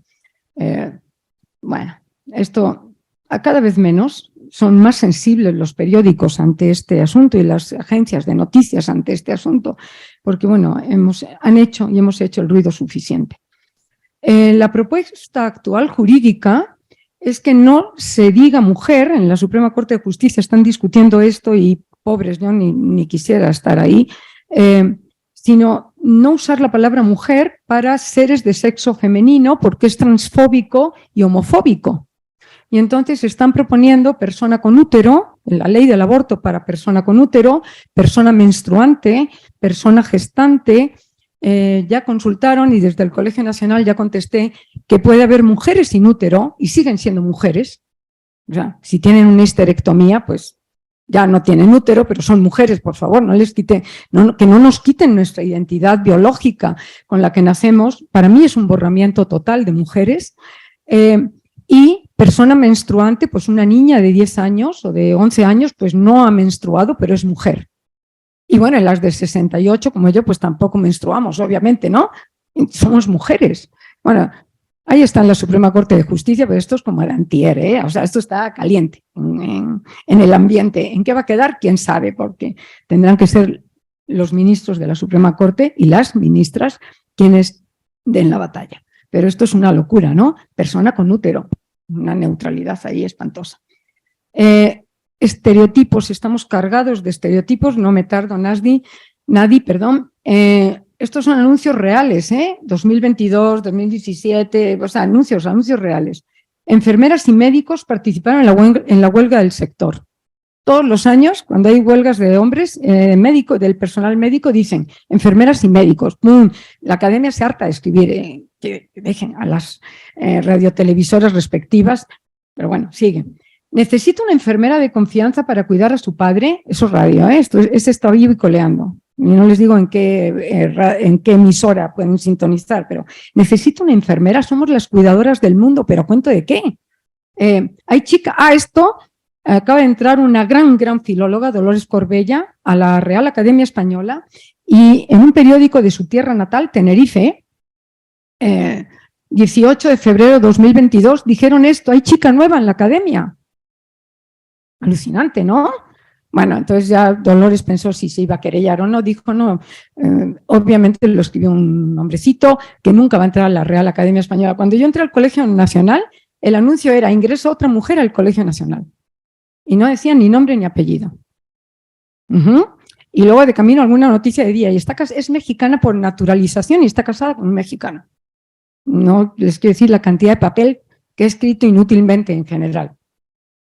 Bueno, esto a cada vez menos, son más sensibles los periódicos ante este asunto y las agencias de noticias ante este asunto, porque bueno, hemos hecho el ruido suficiente. La propuesta actual jurídica es que no se diga mujer. En la Suprema Corte de Justicia están discutiendo esto y pobres, yo ni quisiera estar ahí, sino no usar la palabra mujer para seres de sexo femenino porque es transfóbico y homofóbico. y entonces están proponiendo persona con útero, la ley del aborto para persona con útero, persona menstruante, persona gestante. Ya consultaron y desde el Colegio Nacional ya contesté que puede haber mujeres sin útero y siguen siendo mujeres. O sea, si tienen una histerectomía, pues ya no tienen útero, pero son mujeres, por favor, que no nos quiten nuestra identidad biológica con la que nacemos. Para mí es un borramiento total de mujeres. Y persona menstruante, pues una niña de 10 años o de 11 años, pues no ha menstruado, pero es mujer. Y bueno, en las de 68, como yo, pues tampoco menstruamos, obviamente, ¿no? Somos mujeres. Bueno, ahí está en la Suprema Corte de Justicia, pero esto es como el antier, ¿eh? O sea, esto está caliente en el ambiente. ¿En qué va a quedar? ¿Quién sabe? Porque tendrán que ser los ministros de la Suprema Corte y las ministras quienes den la batalla. Pero esto es una locura, ¿no? Persona con útero, una neutralidad ahí espantosa. Estereotipos, estamos cargados de estereotipos, no me tardo, Nadi, perdón. Estos son anuncios reales, 2022, 2017, o sea, anuncios reales. Enfermeras y médicos participaron en la huelga del sector. Todos los años, cuando hay huelgas de hombres, del personal médico, dicen enfermeras y médicos. ¡Pum! La academia se harta de escribir, que dejen a las radiotelevisoras respectivas, pero bueno, siguen. ¿Necesita una enfermera de confianza para cuidar a su padre? Eso es radio, ese está vivo y coleando. Y no les digo en qué emisora pueden sintonizar, pero necesito una enfermera, somos las cuidadoras del mundo, pero ¿cuento de qué? Hay chica, esto acaba de entrar una gran filóloga, Dolores Corbella, a la Real Academia Española, y en un periódico de su tierra natal, Tenerife, 18 de febrero de 2022, dijeron esto: hay chica nueva en la academia. Alucinante, ¿no? Bueno, entonces ya Dolores pensó si se iba a querellar o no, dijo no, obviamente lo escribió un hombrecito que nunca va a entrar a la Real Academia Española. Cuando yo entré al Colegio Nacional, el anuncio era: ingresa otra mujer al Colegio Nacional. Y no decían ni nombre ni apellido. Y luego de camino alguna noticia de día, y es mexicana por naturalización y está casada con un mexicano. No les quiero decir la cantidad de papel que he escrito inútilmente en general.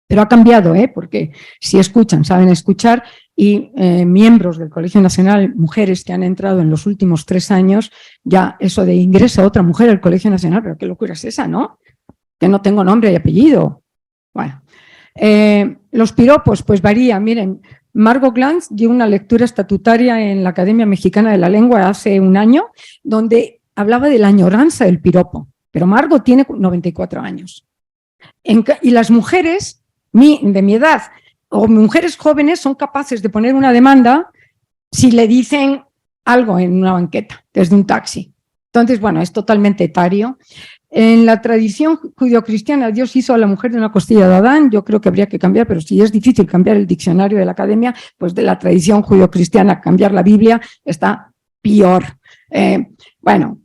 Pero ha cambiado, porque si escuchan, saben escuchar, y miembros del Colegio Nacional, mujeres que han entrado en los últimos 3 años, ya eso de ingresa otra mujer al Colegio Nacional, pero qué locura es esa, ¿no? Que no tengo nombre y apellido. Bueno, los piropos, pues varía. Miren, Margot Glantz dio una lectura estatutaria en la Academia Mexicana de la Lengua hace un año, donde hablaba de la añoranza del piropo, pero Margot tiene 94 años. Y las mujeres de mi edad o mujeres jóvenes son capaces de poner una demanda si le dicen algo en una banqueta, desde un taxi. Entonces, bueno, es totalmente etario. En la tradición judio-cristiana, Dios hizo a la mujer de una costilla de Adán. Yo creo que habría que cambiar, pero si es difícil cambiar el diccionario de la academia, pues de la tradición judio-cristiana cambiar la Biblia está peor. Bueno,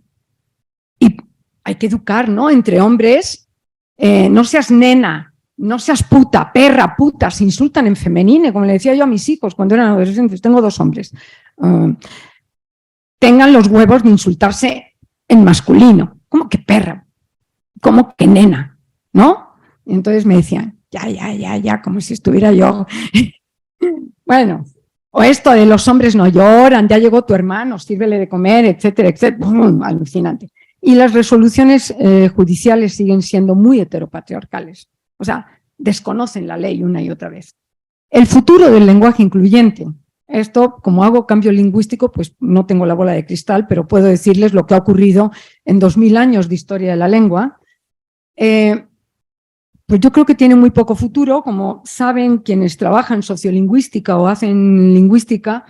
y hay que educar, ¿no? Entre hombres, no seas nena, no seas puta, perra, puta, se insultan en femenino, como le decía yo a mis hijos cuando eran adolescentes, tengo 2 hombres. Tengan los huevos de insultarse en masculino. ¿Cómo que perra? ¿Cómo que nena? ¿No? Y entonces me decían, ya, como si estuviera yo. Bueno, o esto de los hombres no lloran, ya llegó tu hermano, sírvele de comer, etcétera, etcétera. Alucinante. Y las resoluciones judiciales siguen siendo muy heteropatriarcales. O sea, desconocen la ley una y otra vez. El futuro del lenguaje incluyente. Esto, como hago cambio lingüístico, pues no tengo la bola de cristal, pero puedo decirles lo que ha ocurrido en 2000 años de historia de la lengua. Pues yo creo que tiene muy poco futuro. Como saben quienes trabajan sociolingüística o hacen lingüística,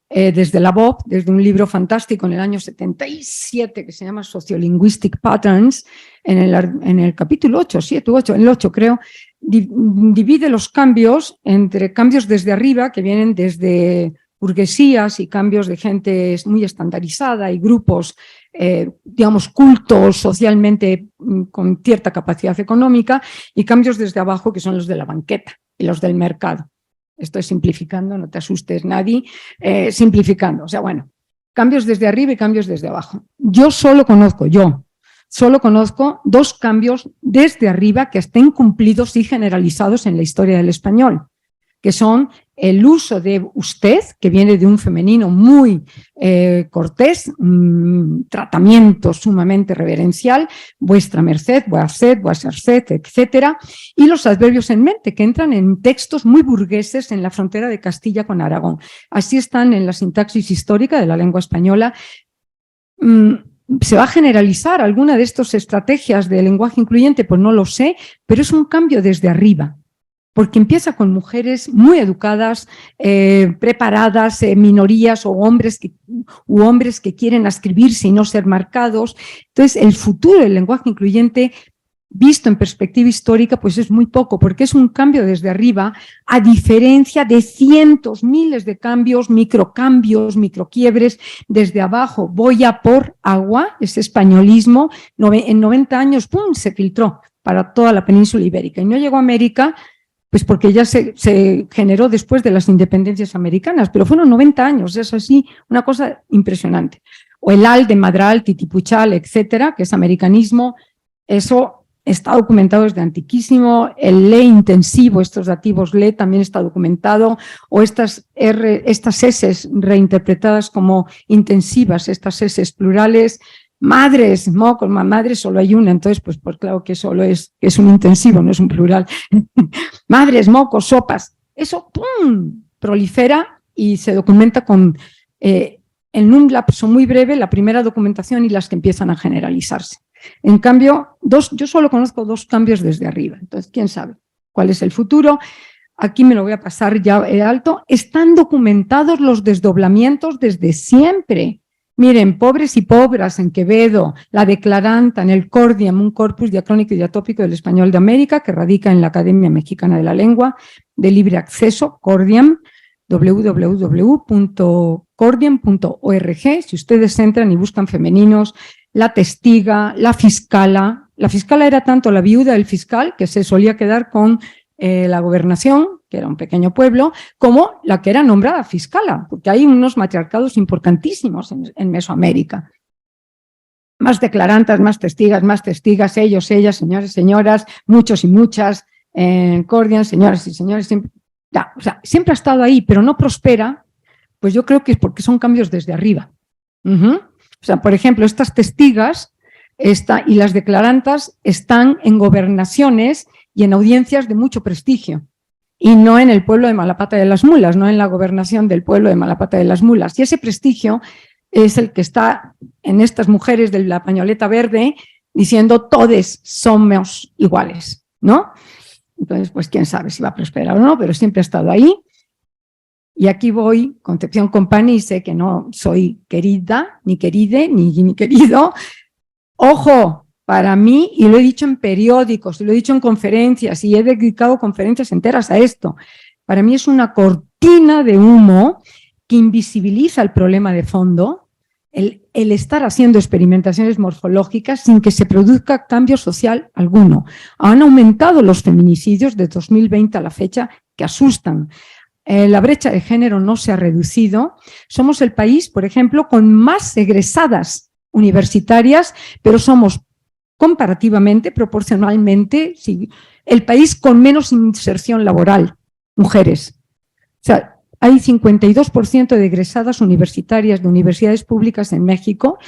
desde la BOP, desde un libro fantástico en el año 77 que se llama Sociolinguistic Patterns, en el capítulo 8, 7 u 8, en el 8 creo, divide los cambios entre cambios desde arriba, que vienen desde burguesías y cambios de gente muy estandarizada y grupos, digamos, cultos socialmente con cierta capacidad económica, y cambios desde abajo, que son los de la banqueta y los del mercado. Estoy simplificando, no te asustes nadie, simplificando. O sea, bueno, cambios desde arriba y cambios desde abajo. Yo solo conozco, solo conozco 2 cambios desde arriba que estén cumplidos y generalizados en la historia del español, que son el uso de usted, que viene de un femenino muy cortés, tratamiento sumamente reverencial, vuestra merced, vuestra sed, etcétera, y los adverbios en mente, que entran en textos muy burgueses en la frontera de Castilla con Aragón. Así están en la sintaxis histórica de la lengua española. ¿Se va a generalizar alguna de estas estrategias de lenguaje incluyente? Pues no lo sé, pero es un cambio desde arriba, porque empieza con mujeres muy educadas, preparadas, minorías o hombres que quieren ascribirse y no ser marcados. Entonces, el futuro del lenguaje incluyente, visto en perspectiva histórica, pues es muy poco, porque es un cambio desde arriba, a diferencia de cientos, miles de cambios, microquiebres, desde abajo. Voy a por agua, ese españolismo, en 90 años, ¡pum!, se filtró para toda la península ibérica y no llegó a América, pues porque ya se generó después de las independencias americanas, pero fueron 90 años, es así, una cosa impresionante. O el AL de Madral, Titipuchal, etcétera, que es americanismo, eso está documentado desde antiquísimo. El le intensivo, estos dativos le, también está documentado, o estas S reinterpretadas como intensivas, estas S plurales. Madres, mocos, madres solo hay una, entonces pues claro que solo es un intensivo, no es un plural. Madres, mocos, sopas, eso ¡pum!, prolifera y se documenta en un lapso muy breve la primera documentación y las que empiezan a generalizarse. En cambio, yo solo conozco 2 cambios desde arriba, entonces quién sabe cuál es el futuro. Aquí me lo voy a pasar ya alto. Están documentados los desdoblamientos desde siempre. Miren, pobres y pobras en Quevedo, la declaranta en el Cordiam, un corpus diacrónico y diatópico del español de América que radica en la Academia Mexicana de la Lengua, de libre acceso, Cordiam, www.cordiam.org. Si ustedes entran y buscan femeninos, la testiga, la fiscala. La fiscala era tanto la viuda del fiscal, que se solía quedar con la gobernación, que era un pequeño pueblo, como la que era nombrada fiscala, porque hay unos matriarcados importantísimos en Mesoamérica. Más declarantas, más testigas, ellos, ellas, señores, señoras, muchos y muchas, Cordian, señoras y señores, siempre, o sea, siempre ha estado ahí, pero no prospera, pues yo creo que es porque son cambios desde arriba. O sea, por ejemplo, estas testigas y las declarantas están en gobernaciones y en audiencias de mucho prestigio, y no en el pueblo de Malapata de las Mulas, no en la gobernación del pueblo de Malapata de las Mulas. Y ese prestigio es el que está en estas mujeres de la pañoleta verde diciendo todes somos iguales, ¿no? Entonces, pues quién sabe si va a prosperar o no, pero siempre ha estado ahí. Y aquí voy, Concepción Company, sé que no soy querida, ni queride, ni querido. ¡Ojo! Para mí, y lo he dicho en periódicos, y lo he dicho en conferencias, y he dedicado conferencias enteras a esto, para mí es una cortina de humo que invisibiliza el problema de fondo, el estar haciendo experimentaciones morfológicas sin que se produzca cambio social alguno. Han aumentado los feminicidios de 2020 a la fecha, que asustan. La brecha de género no se ha reducido. Somos el país, por ejemplo, con más egresadas universitarias, pero somos comparativamente, proporcionalmente, sí, el país con menos inserción laboral, mujeres. O sea, hay 52% de egresadas universitarias de universidades públicas en México,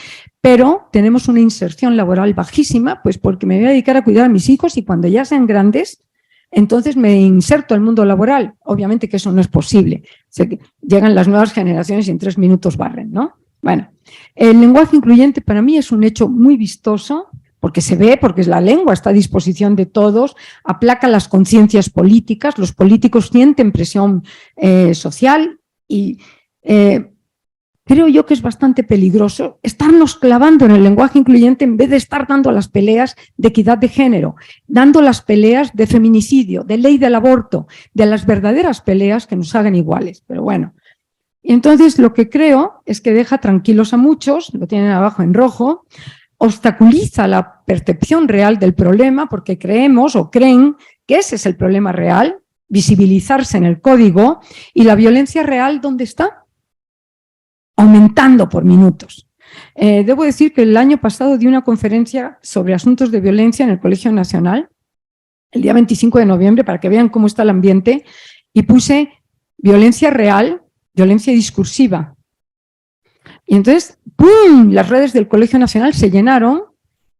pero tenemos una inserción laboral bajísima, pues porque me voy a dedicar a cuidar a mis hijos y cuando ya sean grandes, entonces me inserto al mundo laboral. Obviamente que eso no es posible. O sea, que llegan las nuevas generaciones y en 3 minutos barren, ¿no? Bueno, el lenguaje incluyente para mí es un hecho muy vistoso, porque se ve, porque la lengua está a disposición de todos, aplaca las conciencias políticas, los políticos sienten presión social y creo yo que es bastante peligroso estarnos clavando en el lenguaje incluyente en vez de estar dando las peleas de equidad de género, dando las peleas de feminicidio, de ley del aborto, de las verdaderas peleas que nos hagan iguales. Pero bueno, entonces lo que creo es que deja tranquilos a muchos, lo tienen abajo en rojo, obstaculiza la percepción real del problema porque creemos o creen que ese es el problema real, visibilizarse en el código, y la violencia real, ¿dónde está? Aumentando por minutos. Debo decir que el año pasado di una conferencia sobre asuntos de violencia en el Colegio Nacional, el día 25 de noviembre, para que vean cómo está el ambiente, y puse violencia real, violencia discursiva. Y entonces, ¡pum!, las redes del Colegio Nacional se llenaron.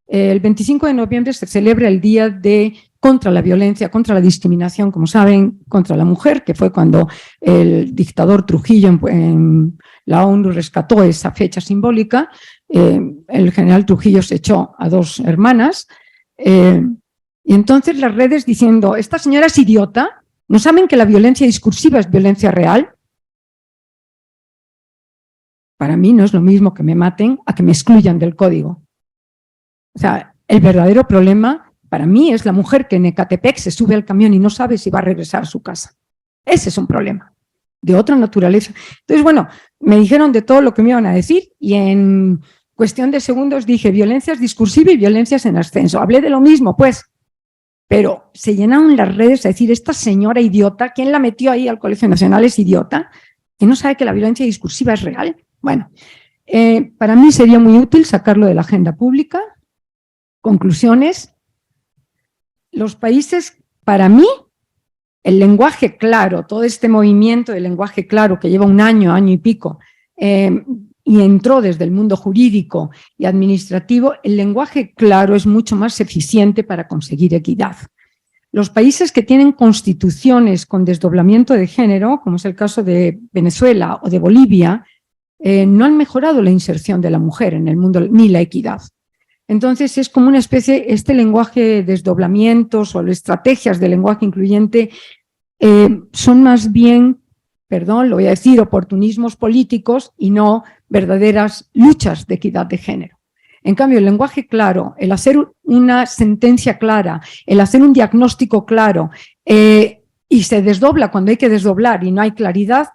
El 25 de noviembre se celebra el Día de contra la violencia, contra la discriminación, como saben, contra la mujer, que fue cuando el dictador Trujillo en la ONU rescató esa fecha simbólica. El general Trujillo se echó a 2 hermanas. Y entonces las redes diciendo, esta señora es idiota, ¿no saben que la violencia discursiva es violencia real? Para mí no es lo mismo que me maten a que me excluyan del código. O sea, el verdadero problema para mí es la mujer que en Ecatepec se sube al camión y no sabe si va a regresar a su casa. Ese es un problema de otra naturaleza. Entonces, bueno, me dijeron de todo lo que me iban a decir y en cuestión de segundos dije violencias discursivas y violencias en ascenso. Hablé de lo mismo, pues, pero se llenaron las redes a decir, esta señora idiota, ¿quién la metió ahí al Colegio Nacional? Es idiota, que no sabe que la violencia discursiva es real. Bueno, para mí sería muy útil sacarlo de la agenda pública. Conclusiones. Los países, para mí, el lenguaje claro, todo este movimiento de lenguaje claro que lleva un año, año y pico, y entró desde el mundo jurídico y administrativo, el lenguaje claro es mucho más eficiente para conseguir equidad. Los países que tienen constituciones con desdoblamiento de género, como es el caso de Venezuela o de Bolivia, no han mejorado la inserción de la mujer en el mundo ni la equidad. Entonces es como una especie, este lenguaje de desdoblamientos o estrategias de lenguaje incluyente son más bien, perdón, lo voy a decir, oportunismos políticos y no verdaderas luchas de equidad de género. En cambio, el lenguaje claro, el hacer una sentencia clara, el hacer un diagnóstico claro y se desdobla cuando hay que desdoblar y no hay claridad,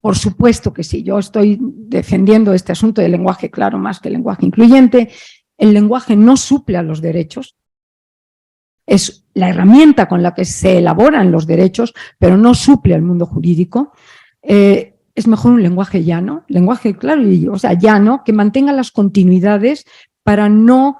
por supuesto que sí, yo estoy defendiendo este asunto del lenguaje claro más que el lenguaje incluyente. El lenguaje no suple a los derechos, es la herramienta con la que se elaboran los derechos, pero no suple al mundo jurídico. Es mejor un lenguaje llano, lenguaje claro, o sea, llano, que mantenga las continuidades para no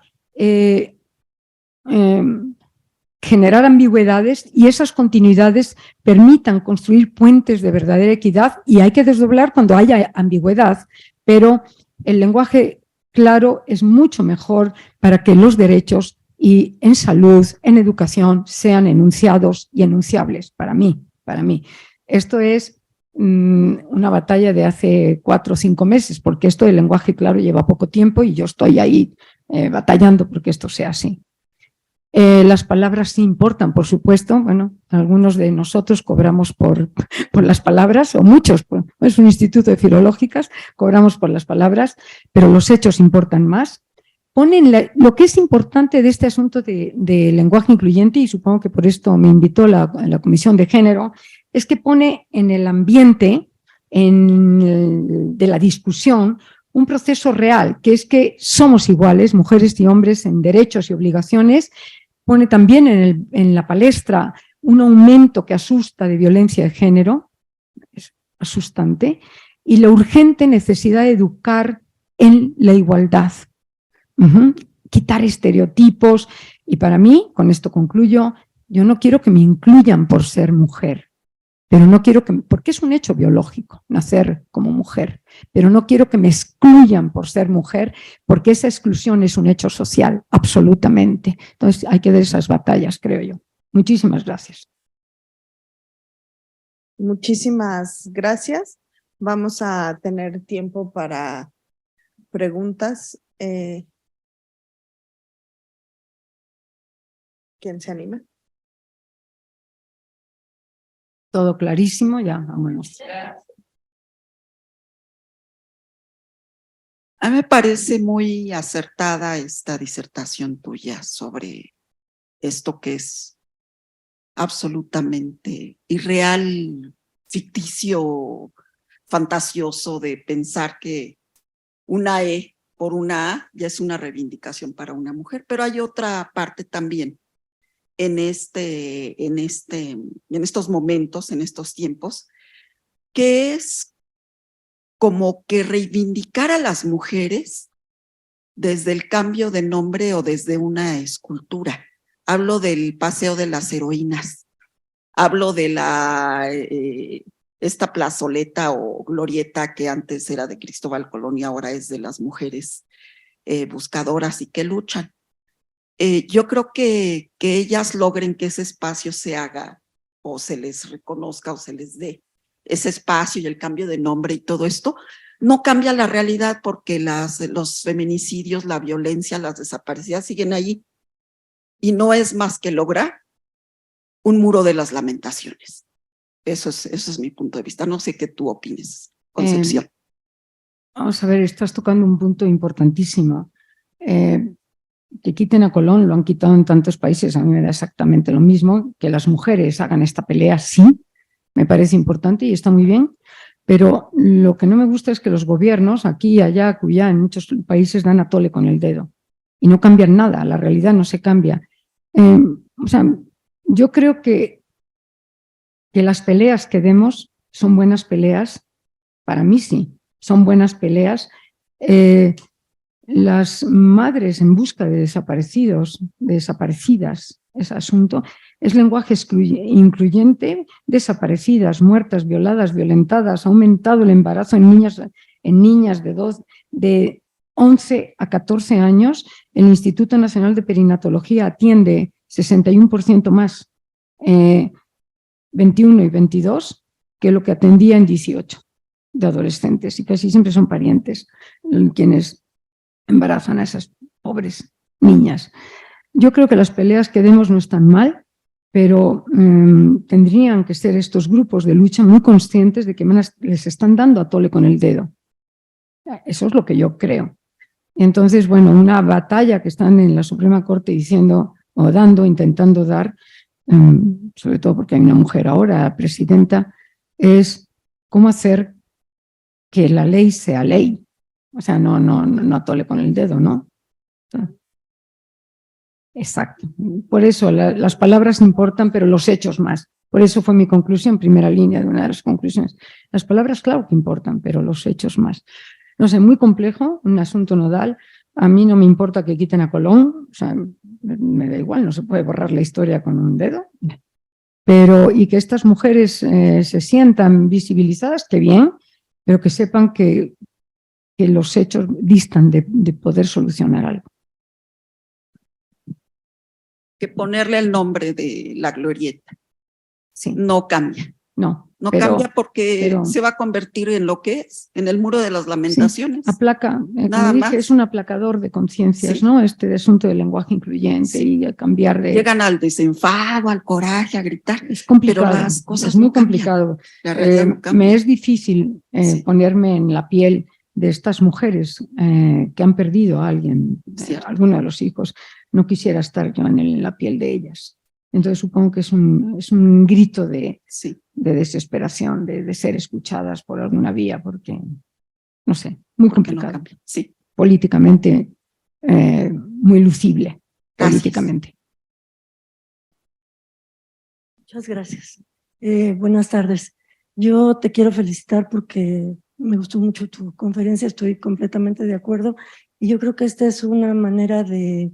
generar ambigüedades y esas continuidades permitan construir puentes de verdadera equidad, y hay que desdoblar cuando haya ambigüedad, pero el lenguaje claro es mucho mejor para que los derechos y en salud, en educación, sean enunciados y enunciables, para mí. Esto es una batalla de hace 4 o 5 meses, porque esto del lenguaje claro lleva poco tiempo y yo estoy ahí batallando porque esto sea así. Las palabras sí importan, por supuesto. Bueno, algunos de nosotros cobramos por las palabras, o muchos, es un instituto de filológicas, cobramos por las palabras, pero los hechos importan más. Ponen lo que es importante de este asunto de lenguaje incluyente, y supongo que por esto me invitó la Comisión de Género, es que pone en el ambiente de la discusión un proceso real, que es que somos iguales, mujeres y hombres, en derechos y obligaciones. Pone también en la palestra un aumento que asusta de violencia de género, es asustante, y la urgente necesidad de educar en la igualdad. Quitar estereotipos. Y para mí, con esto concluyo, yo no quiero que me incluyan por ser mujer, pero no quiero porque es un hecho biológico nacer como mujer, pero no quiero que me excluyan por ser mujer, porque esa exclusión es un hecho social, absolutamente. Entonces hay que dar esas batallas, creo yo. Muchísimas gracias. Muchísimas gracias. Vamos a tener tiempo para preguntas. ¿Quién se anima? Todo clarísimo, ya, vámonos. A mí me parece muy acertada esta disertación tuya sobre esto que es absolutamente irreal, ficticio, fantasioso, de pensar que una E por una A ya es una reivindicación para una mujer, pero hay otra parte también en estos momentos, en estos tiempos, que es como que reivindicar a las mujeres desde el cambio de nombre o desde una escultura. Hablo del Paseo de las Heroínas, hablo de esta plazoleta o glorieta que antes era de Cristóbal Colón y ahora es de las mujeres buscadoras y que luchan. Yo creo que ellas logren que ese espacio se haga o se les reconozca o se les dé ese espacio y el cambio de nombre y todo esto, no cambia la realidad porque los feminicidios, la violencia, las desaparecidas siguen ahí y no es más que lograr un muro de las lamentaciones. Eso es mi punto de vista. No sé qué tú opines, Concepción. Vamos a ver, estás tocando un punto importantísimo. Que quiten a Colón, lo han quitado en tantos países, a mí me da exactamente lo mismo. Que las mujeres hagan esta pelea, sí, me parece importante y está muy bien, pero lo que no me gusta es que los gobiernos, aquí y allá, acullá, en muchos países dan a tole con el dedo y no cambian nada, la realidad no se cambia. O sea, yo creo que las peleas que demos son buenas peleas, para mí sí, son buenas peleas. Las madres en busca de desaparecidos, de desaparecidas, ese asunto, es lenguaje incluyente, desaparecidas, muertas, violadas, violentadas, ha aumentado el embarazo en niñas de 11 a 14 años. El Instituto Nacional de Perinatología atiende 61% más 21 y 22 que lo que atendía en 18 de adolescentes, y casi siempre son parientes quienes embarazan a esas pobres niñas. Yo creo que las peleas que demos no están mal, pero tendrían que ser estos grupos de lucha muy conscientes de que les están dando a tole con el dedo. Eso es lo que yo creo. Entonces, bueno, una batalla que están en la Suprema Corte diciendo o intentando dar, sobre todo porque hay una mujer ahora presidenta, es cómo hacer que la ley sea ley. O sea, no atole con el dedo, ¿no? Exacto. Por eso las palabras importan, pero los hechos más. Por eso fue mi conclusión, primera línea de una de las conclusiones. Las palabras, claro que importan, pero los hechos más. No sé, muy complejo, un asunto nodal. A mí no me importa que quiten a Colón, o sea, me da igual, no se puede borrar la historia con un dedo. Pero, y que estas mujeres se sientan visibilizadas, que bien, pero que sepan que los hechos distan de poder solucionar algo. Que ponerle el nombre de la glorieta Sí. no cambia. No Cambia porque se va a convertir en lo que es, en el muro de las lamentaciones. Sí, aplaca, Nada como dije, más. es un aplacador de conciencias, Sí. ¿no? Este asunto del lenguaje incluyente y el cambiar de... Llegan al desenfado, al coraje, a gritar. Es complicado, pero las cosas es muy no cambian. complicado. La realidad no cambia. Me es difícil Sí. ponerme en la piel de estas mujeres que han perdido a alguien, alguno de los hijos. No quisiera estar yo en la piel de ellas. Entonces supongo que es un grito de desesperación, de ser escuchadas por alguna vía, porque, no sé, muy complicado. No cambia. Sí. Políticamente muy lucible, políticamente. Muchas gracias. Buenas tardes. Yo te quiero felicitar porque me gustó mucho tu conferencia, estoy completamente de acuerdo y yo creo que esta es una manera de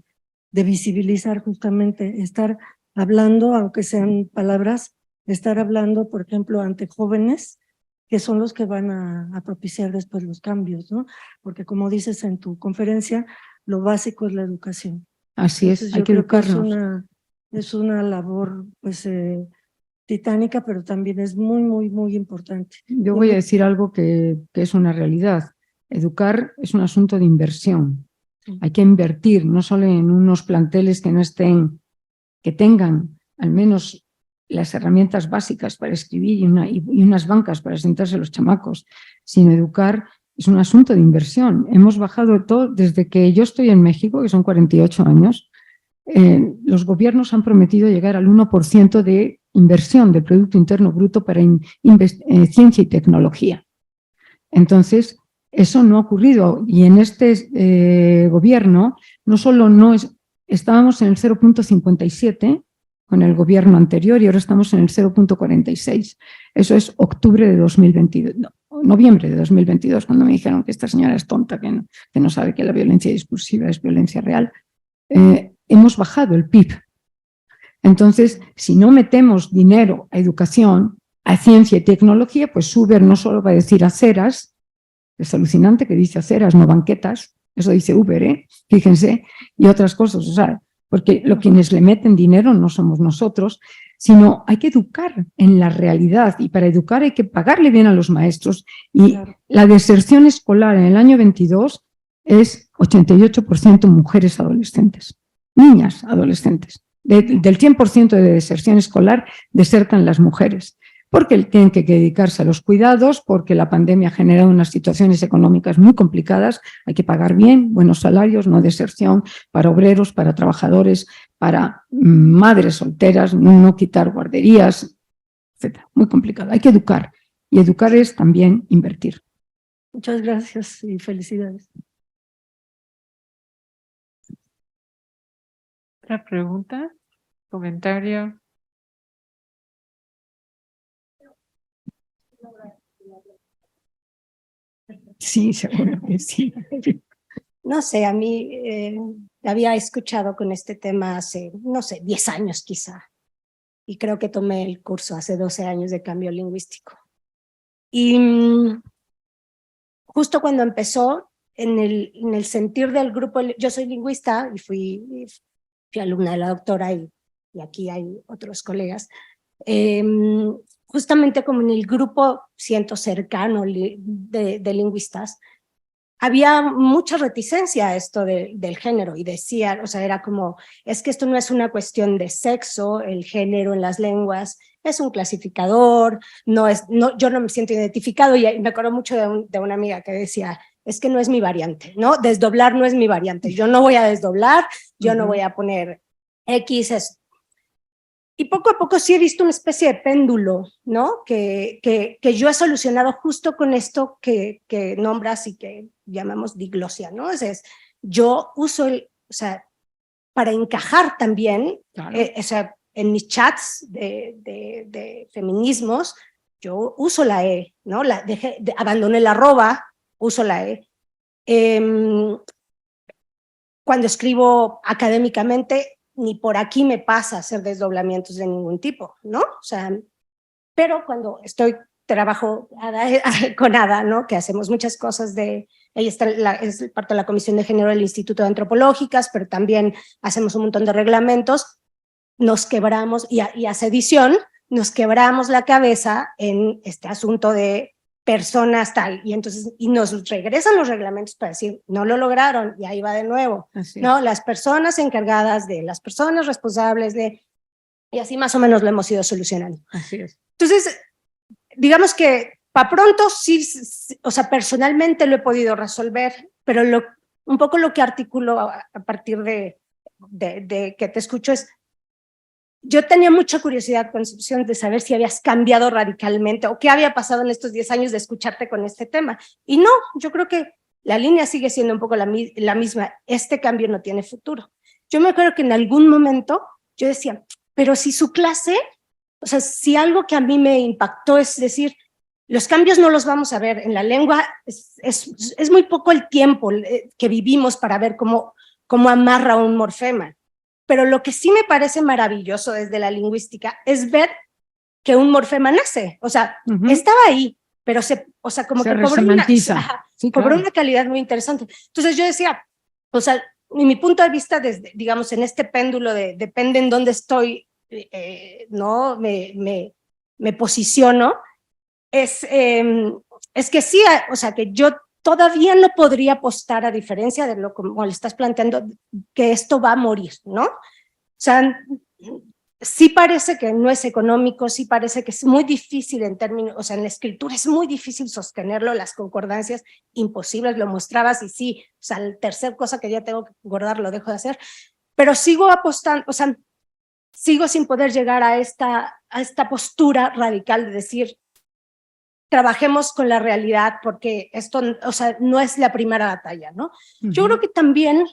visibilizar justamente, estar hablando, aunque sean palabras, estar hablando, por ejemplo, ante jóvenes que son los que van a propiciar después los cambios, ¿no? Porque como dices en tu conferencia, lo básico es la educación. Así Entonces, es, hay que educarnos. Es una labor, pues, titánica, pero también es muy, muy, muy importante. Yo voy a decir algo que es una realidad. Educar es un asunto de inversión. Sí. Hay que invertir, no solo en unos planteles que tengan al menos las herramientas básicas para escribir y unas bancas para sentarse los chamacos, sino educar es un asunto de inversión. Hemos bajado todo, desde que yo estoy en México, que son 48 años, los gobiernos han prometido llegar al 1% de inversión de Producto Interno Bruto para ciencia y tecnología. Entonces, eso no ha ocurrido y en este gobierno no solo estábamos en el 0.57 con el gobierno anterior y ahora estamos en el 0.46. Eso es octubre de 2022. No, noviembre de 2022, cuando me dijeron que esta señora es tonta, que no sabe que la violencia discursiva es violencia real, hemos bajado el PIB. Entonces, si no metemos dinero a educación, a ciencia y tecnología, pues Uber no solo va a decir aceras, es alucinante que dice aceras, no banquetas, eso dice Uber, fíjense, y otras cosas, o sea, porque quienes le meten dinero no somos nosotros, sino hay que educar en la realidad, y para educar hay que pagarle bien a los maestros, y claro, la deserción escolar en el año 22 es 88% mujeres adolescentes, niñas adolescentes. Del 100% de deserción escolar desertan las mujeres, porque tienen que dedicarse a los cuidados, porque la pandemia ha generado unas situaciones económicas muy complicadas, hay que pagar bien, buenos salarios, no deserción, para obreros, para trabajadores, para madres solteras, no quitar guarderías, etc. Muy complicado, hay que educar, y educar es también invertir. Muchas gracias y felicidades. ¿Otra pregunta? ¿Comentario? Sí, seguro que sí. No sé, a mí había escuchado con este tema hace, no sé, 10 años quizá. Y creo que tomé el curso hace 12 años de cambio lingüístico. Y justo cuando empezó, en el sentir del grupo, yo soy lingüista y fui alumna de la doctora y aquí hay otros colegas. Justamente como en el grupo siento cercano de lingüistas, había mucha reticencia a esto del género y decía, o sea, era como, es que esto no es una cuestión de sexo, el género en las lenguas es un clasificador, yo no me siento identificado, y me acuerdo mucho de una amiga que decía, es que no es mi variante, ¿no? Desdoblar no es mi variante, yo no voy a desdoblar, yo no voy a poner X, y poco a poco sí he visto una especie de péndulo, ¿no? Que yo he solucionado justo con esto que nombras y que llamamos diglosia, ¿no? Yo uso o sea, para encajar también, claro, o sea, en mis chats de feminismos, yo uso la E, ¿no? Abandoné la arroba, uso la E. Cuando escribo académicamente, ni por aquí me pasa hacer desdoblamientos de ningún tipo, ¿no? O sea, pero cuando trabajo con Ada, ¿no? Que hacemos muchas cosas ella es parte de la Comisión de Género del Instituto de Antropológicas, pero también hacemos un montón de reglamentos, nos quebramos, y hace edición, nos quebramos la cabeza en este asunto de personas tal, y entonces nos regresan los reglamentos para decir, no lo lograron, y ahí va de nuevo, ¿no? Las personas encargadas las personas responsables y así más o menos lo hemos ido solucionando. Así es. Entonces, digamos que para pronto sí, o sea, personalmente lo he podido resolver, pero un poco lo que articulo a partir de que te escucho es, yo tenía mucha curiosidad, Concepción, de saber si habías cambiado radicalmente o qué había pasado en estos 10 años de escucharte con este tema. Y no, yo creo que la línea sigue siendo un poco la misma. Este cambio no tiene futuro. Yo me acuerdo que en algún momento yo decía, pero si su clase, o sea, si algo que a mí me impactó es decir, los cambios no los vamos a ver en la lengua, es muy poco el tiempo que vivimos para ver cómo amarra un morfema. Pero lo que sí me parece maravilloso desde la lingüística es ver que un morfema nace, o sea, estaba ahí, pero o sea, como que cobró una calidad muy interesante. Entonces yo decía, o sea, mi punto de vista, digamos, en este péndulo depende en dónde estoy, ¿no? Me posiciono, es que sí, o sea, que yo todavía no podría apostar, a diferencia de lo como le estás planteando, que esto va a morir, ¿no? O sea, sí parece que no es económico, sí parece que es muy difícil en términos, o sea, en la escritura es muy difícil sostenerlo, las concordancias imposibles, lo mostrabas, y sí, o sea, la tercera cosa que ya tengo que concordar lo dejo de hacer, pero sigo apostando, o sea, sigo sin poder llegar a esta postura radical de decir, trabajemos con la realidad, porque esto, o sea, no es la primera batalla, ¿no? Yo creo que también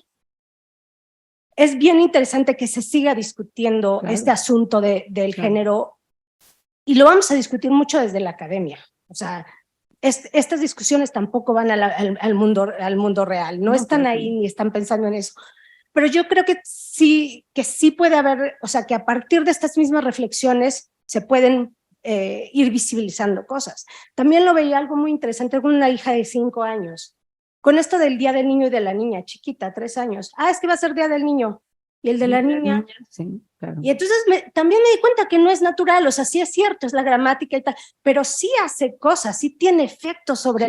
es bien interesante que se siga discutiendo este asunto del género, y lo vamos a discutir mucho desde la academia. O sea, estas discusiones tampoco van al mundo real, no están ahí ni están pensando en eso. Pero yo creo que sí puede haber, o sea, que a partir de estas mismas reflexiones se pueden ir visibilizando cosas. También lo veía algo muy interesante con una hija de 5 años, con esto del Día del Niño y de la Niña, chiquita, 3 años. Es que va a ser Día del Niño y el de la niña. Sí, claro. Y entonces también me di cuenta que no es natural, o sea, sí es cierto, es la gramática y tal, pero sí hace cosas, sí tiene efectos sobre,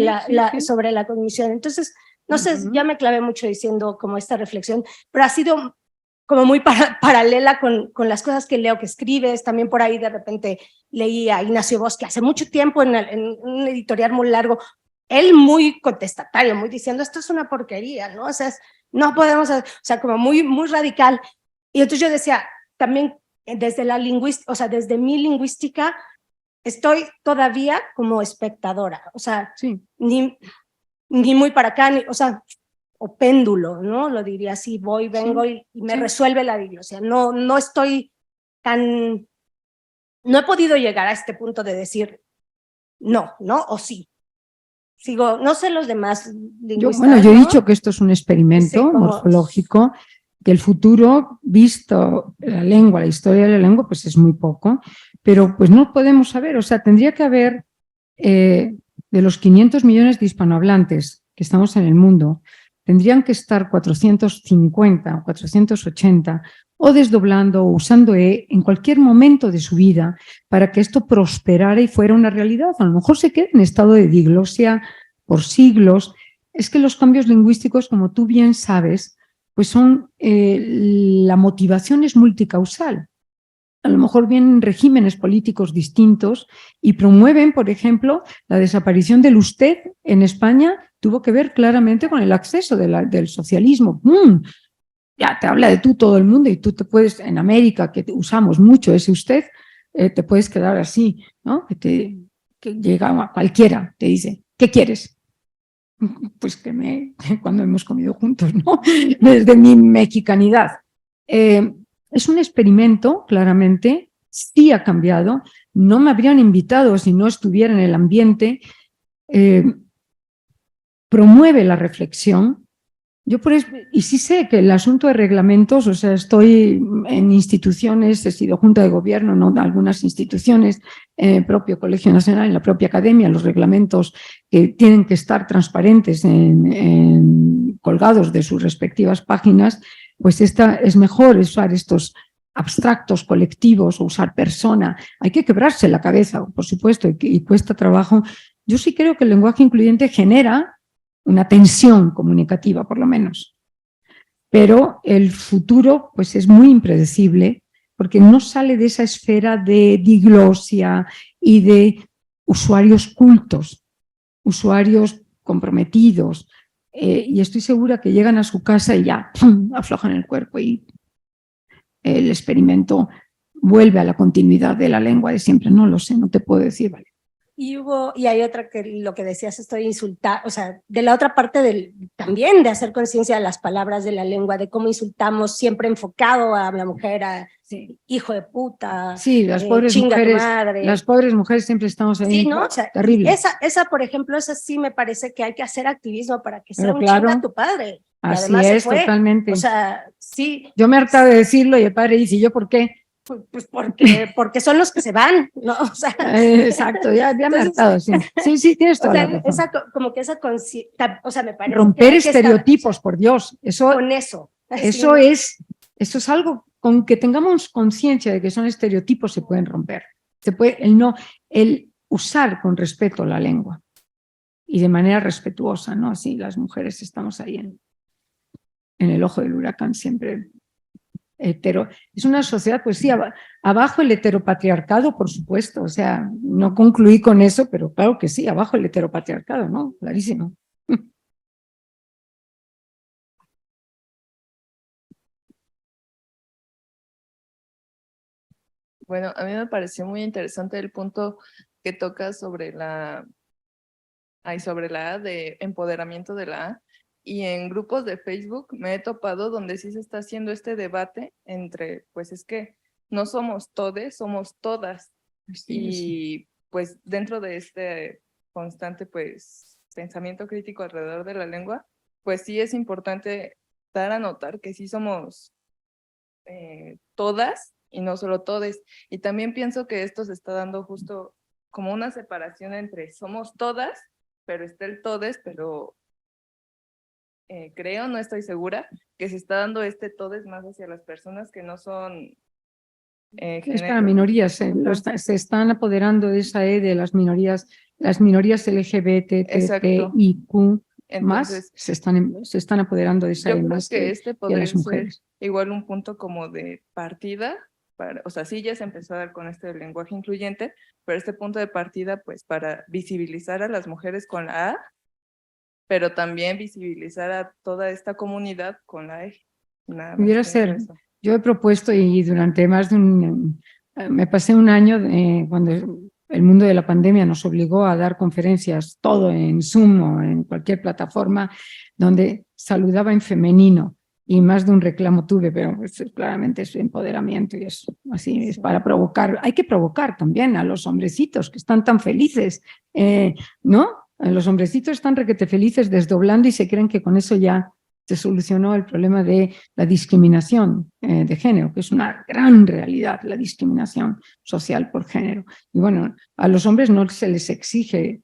sobre la cognición. Entonces, no sé, ya me clavé mucho diciendo como esta reflexión, pero ha sido como muy paralela con las cosas que leo que escribes. También por ahí de repente leí a Ignacio Bosque hace mucho tiempo en un editorial muy largo, él muy contestatario, muy diciendo, esto es una porquería, ¿no? O sea, no podemos, o sea, como muy radical. Y entonces yo decía, también desde la lingüística, o sea, desde mi lingüística, estoy todavía como espectadora, o sea, sí. ni muy para acá, o sea, o péndulo, ¿no? Lo diría así, voy, vengo y me resuelve la diglosia. No estoy tan, no he podido llegar a este punto de decir no o sí. Sigo, no sé los demás lingüistas. Yo he ¿no? dicho que esto es un experimento morfológico, que el futuro, visto la lengua, la historia de la lengua, pues es muy poco, pero pues no podemos saber, o sea, tendría que haber de los 500 millones de hispanohablantes que estamos en el mundo, tendrían que estar 450 o 480 o desdoblando o usando en cualquier momento de su vida para que esto prosperara y fuera una realidad. A lo mejor se queda en estado de diglosia por siglos. Es que los cambios lingüísticos, como tú bien sabes, pues son, la motivación es multicausal. A lo mejor vienen regímenes políticos distintos y promueven, por ejemplo, la desaparición del usted en España tuvo que ver claramente con el acceso del socialismo. Ya te habla de tú todo el mundo y tú te puedes, en América, que usamos mucho ese usted, te puedes quedar así, ¿no? Que llega a cualquiera, te dice, ¿qué quieres? Pues cuando hemos comido juntos, ¿no? Desde mi mexicanidad. Es un experimento, claramente, sí ha cambiado, no me habrían invitado si no estuviera en el ambiente, promueve la reflexión. Yo por eso, y sí sé que el asunto de reglamentos, o sea, estoy en instituciones, he sido junta de gobierno, ¿no? De algunas instituciones, propio Colegio Nacional, en la propia academia, los reglamentos que tienen que estar transparentes colgados de sus respectivas páginas, pues es mejor usar estos abstractos colectivos o usar persona. Hay que quebrarse la cabeza, por supuesto, y cuesta trabajo. Yo sí creo que el lenguaje incluyente genera una tensión comunicativa, por lo menos. Pero el futuro, pues, es muy impredecible porque no sale de esa esfera de diglosia y de usuarios cultos, usuarios comprometidos, y estoy segura que llegan a su casa y ya ¡pum!, aflojan el cuerpo y el experimento vuelve a la continuidad de la lengua de siempre. No lo sé, no te puedo decir, ¿vale? Y hay otra que lo que decías, estoy insultada, o sea, de la otra parte también de hacer conciencia de las palabras de la lengua, de cómo insultamos, siempre enfocado a la mujer, a hijo de puta, sí, las pobres chinga mujeres, tu madre. Las pobres mujeres siempre estamos ahí. Sí, ¿no? O sea, terrible. Esa, por ejemplo, esa sí me parece que hay que hacer activismo para que sea pero un claro, chinga tu padre. Y así además es, se fue. totalmente. O sea, sí. Yo me hartaba de decirlo y el padre dice, ¿y yo por qué? Pues porque son los que se van, ¿no? O sea, exacto, ya me he hartado, sí. Sí, tienes toda la razón. Como que esa conciencia, o sea, me parece romper estereotipos, por Dios, eso, con eso. Eso es algo con que tengamos conciencia de que son estereotipos, se pueden romper. El usar con respeto la lengua y de manera respetuosa, ¿no? Así las mujeres estamos ahí en el ojo del huracán siempre. Es una sociedad, pues sí, abajo el heteropatriarcado, por supuesto, o sea, no concluí con eso, pero claro que sí, abajo el heteropatriarcado, ¿no? Clarísimo. Bueno, a mí me pareció muy interesante el punto que tocas sobre la A de empoderamiento de la A. Y en grupos de Facebook me he topado donde sí se está haciendo este debate entre, pues es que no somos todes, somos todas. Sí. Pues dentro de este constante pues pensamiento crítico alrededor de la lengua, pues sí es importante dar a notar que sí somos todas y no solo todes. Y también pienso que esto se está dando justo como una separación entre somos todas, pero está el todes, pero creo, no estoy segura, que se está dando este todes más hacia las personas que no son Es para minorías, se están apoderando de esa de las minorías Exacto. LGBTTIQ más, Entonces, se están apoderando de esa yo E creo más que este que a podría las ser mujeres. igual un punto como de partida, o sea, sí ya se empezó a dar con este lenguaje incluyente, pero este punto de partida, pues para visibilizar a las mujeres con la A, pero también visibilizar a toda esta comunidad con la E. Nada más Pudiera pienso ser, eso. yo he propuesto y durante más de me pasé un año cuando el mundo de la pandemia nos obligó a dar conferencias, todo en Zoom o en cualquier plataforma, donde saludaba en femenino y más de un reclamo tuve, pero pues, claramente es empoderamiento y es así, es para provocar. Hay que provocar también a los hombrecitos que están tan felices, ¿no? Los hombrecitos están requete felices desdoblando y se creen que con eso ya se solucionó el problema de la discriminación de género, que es una gran realidad, la discriminación social por género. Y bueno, a los hombres no se les exige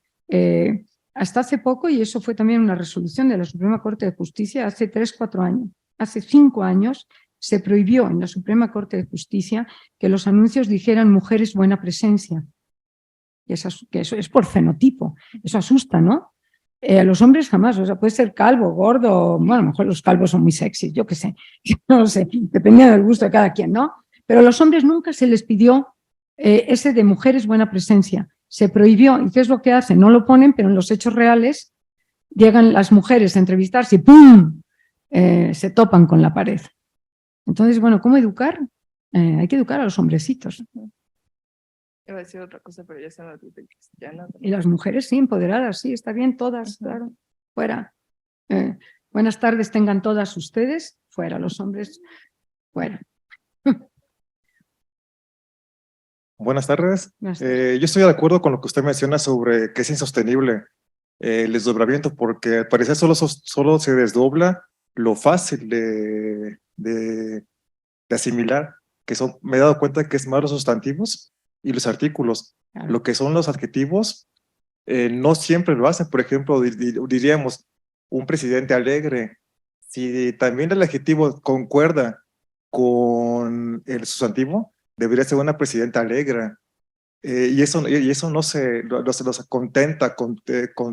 hasta hace poco, y eso fue también una resolución de la Suprema Corte de Justicia hace 3-4 años, hace 5 años se prohibió en la Suprema Corte de Justicia que los anuncios dijeran mujeres buena presencia. Y que eso es por fenotipo, eso asusta, ¿no? A los hombres jamás, o sea, puede ser calvo, gordo, bueno, a lo mejor los calvos son muy sexys, yo qué sé, no lo sé, dependía del gusto de cada quien, ¿no? Pero a los hombres nunca se les pidió ese de mujeres buena presencia, se prohibió, ¿y qué es lo que hacen? No lo ponen, pero en los hechos reales llegan las mujeres a entrevistarse y ¡pum! Se topan con la pared. Entonces, bueno, ¿cómo educar? Hay que educar a los hombrecitos. Iba a decir otra cosa, pero ya se me olvidó. Ya no. Y las mujeres, sí, empoderadas, sí, está bien, todas, claro, fuera. Buenas tardes tengan todas ustedes, fuera, los hombres, fuera. Buenas tardes. Buenas tardes. Yo estoy de acuerdo con lo que usted menciona sobre que es insostenible el desdoblamiento, porque al parecer solo se desdobla lo fácil de asimilar, que son, me he dado cuenta que es más los sustantivos y los artículos. Claro. Lo que son los adjetivos no siempre lo hacen. Por ejemplo, diríamos un presidente alegre. Si también el adjetivo concuerda con el sustantivo, debería ser una presidenta alegre. Y eso no los contenta con,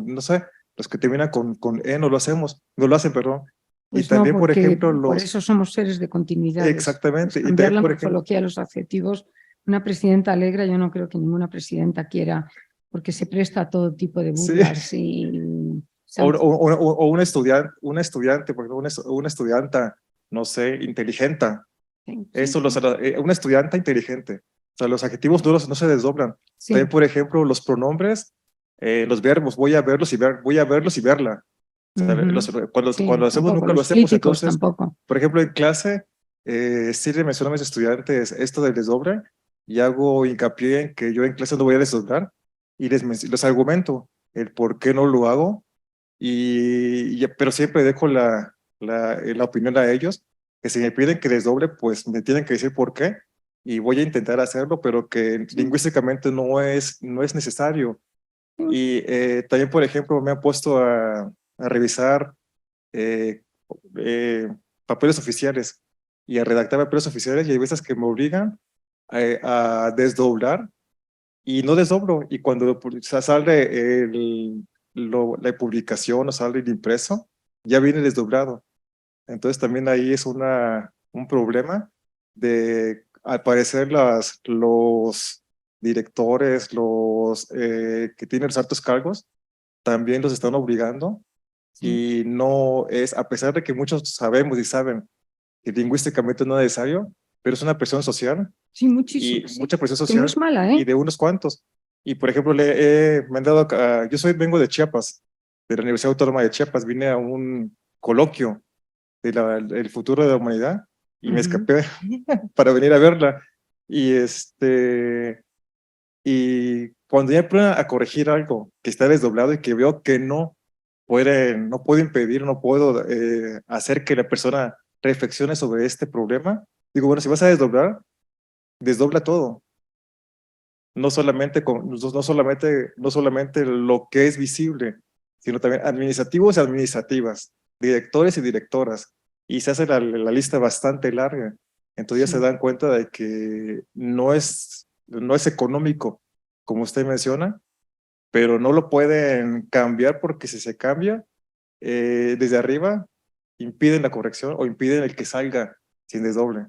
no sé, los que terminan con no lo hacemos, no lo hacen, perdón. Pues y también, no, por porque ejemplo, por eso somos seres de continuidad. Exactamente. Y Cambiar también, la por ejemplo, morfología de los adjetivos. Una presidenta alegre, yo no creo que ninguna presidenta quiera, porque se presta a todo tipo de burlas sí. y... O una estudiante, por ejemplo, una estudianta, no sé, inteligente. Sí, Eso, sí. una estudiante inteligente. O sea, los adjetivos duros no se desdoblan. Sí. También, por ejemplo, los pronombres, los verbos, voy a verlos y verla. O sea, cuando hacemos, Tampoco, nunca lo los hacemos. críticos Entonces, tampoco. por ejemplo, en clase, sí le menciono a mis estudiantes esto del desdoble y hago hincapié en que yo en clase no voy a desdoblar y les argumento el por qué no lo hago, pero siempre dejo la opinión a ellos, que si me piden que desdoble, pues me tienen que decir por qué y voy a intentar hacerlo, pero que lingüísticamente no es necesario. Y también, por ejemplo, me han puesto a revisar eh, papeles oficiales y a redactar papeles oficiales y hay veces que me obligan a desdoblar y no desdoblo. Y cuando sale la publicación o sale el impreso, ya viene desdoblado. Entonces también ahí es un problema de, al parecer, los directores, los que tienen los altos cargos, también los están obligando. Y no es, a pesar de que muchos sabemos y saben que lingüísticamente no es necesario, pero es una presión social. Sí, muchísimo. Y mucha presión Que social. no es mala, Y de unos cuantos. Y por ejemplo, me han dado, vengo de Chiapas, de la Universidad Autónoma de Chiapas, vine a un coloquio del futuro de la humanidad y me escapé para venir a verla. Y cuando ya empiezan a corregir algo que está desdoblado y que veo que no puedo impedir, no puedo hacer que la persona reflexione sobre este problema, digo, bueno, si vas a desdoblar, desdobla todo. No solamente lo que es visible, sino también administrativos y administrativas, directores y directoras, y se hace la lista bastante larga. Entonces ya se dan cuenta de que no es económico, como usted menciona, pero no lo pueden cambiar porque si se cambia desde arriba, impiden la corrección o impiden el que salga sin desdoble.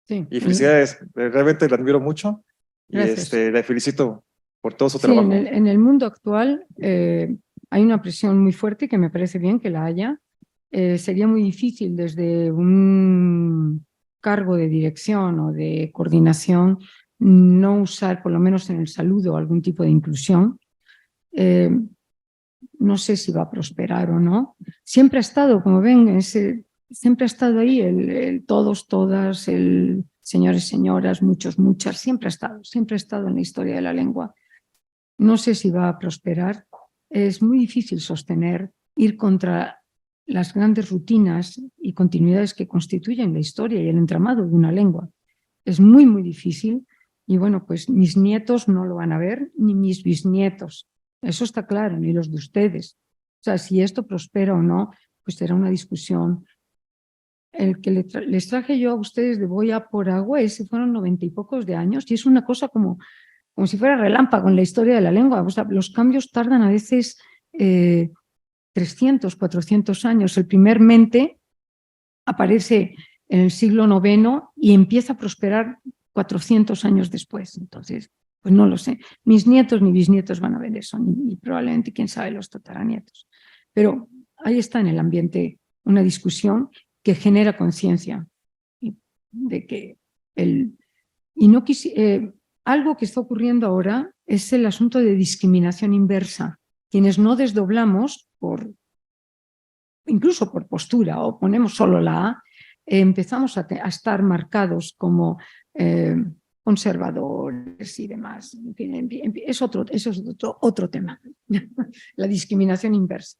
Sí. Y felicidades, realmente la admiro mucho y Gracias. la felicito por todo su Sí, trabajo. en el mundo actual hay una presión muy fuerte que me parece bien que la haya. Sería muy difícil desde un cargo de dirección o de coordinación no usar, por lo menos en el saludo, algún tipo de inclusión. No sé si va a prosperar o no. Siempre ha estado, como ven, siempre ha estado ahí el todos, todas, el señores, señoras, muchos, muchas, siempre ha estado en la historia de la lengua. No sé si va a prosperar. Es muy difícil sostener, ir contra las grandes rutinas y continuidades que constituyen la historia y el entramado de una lengua. Es muy, muy difícil y bueno, pues mis nietos no lo van a ver, ni mis bisnietos. Eso está claro, ni los de ustedes. O sea, si esto prospera o no, pues será una discusión. El que les traje yo a ustedes de Boya por Agua, ese fueron 90 y pocos de años y es una cosa como si fuera relámpago en la historia de la lengua. O sea, los cambios tardan a veces 300, 400 años. El primer mente aparece en el siglo IX y empieza a prosperar 400 años después. Entonces, pues no lo sé. Mis nietos ni bisnietos van a ver eso, ni probablemente, quién sabe, los tataranietos. Pero ahí está en el ambiente una discusión que genera conciencia de que algo que está ocurriendo ahora es el asunto de discriminación inversa. Quienes no desdoblamos, incluso por postura, o ponemos solo la A, empezamos a estar marcados como conservadores y demás. En fin, eso es otro tema, la discriminación inversa.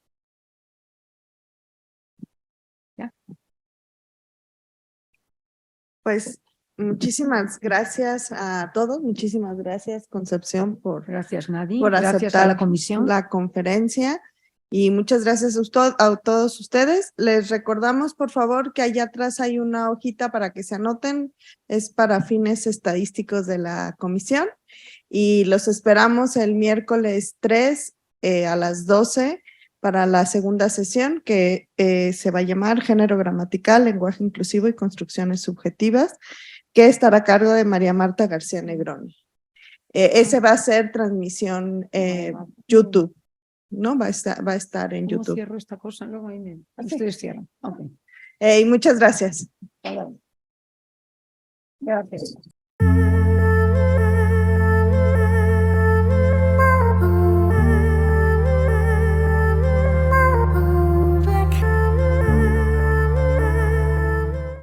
¿Ya? Pues muchísimas gracias a todos, muchísimas gracias Concepción Gracias, Nadie. por Gracias aceptar a la comisión. la conferencia y muchas gracias a todos ustedes. Les recordamos, por favor, que allá atrás hay una hojita para que se anoten, es para fines estadísticos de la comisión y los esperamos el miércoles 3 a las 12 para la segunda sesión que se va a llamar Género Gramatical, Lenguaje Inclusivo y Construcciones Subjetivas, que estará a cargo de María Marta García Negroni. Ese va a ser transmisión YouTube, ¿no? Va a estar en ¿Cómo YouTube. cierro esta cosa? Luego ahí ustedes cierran. Okay. Y muchas gracias. Gracias.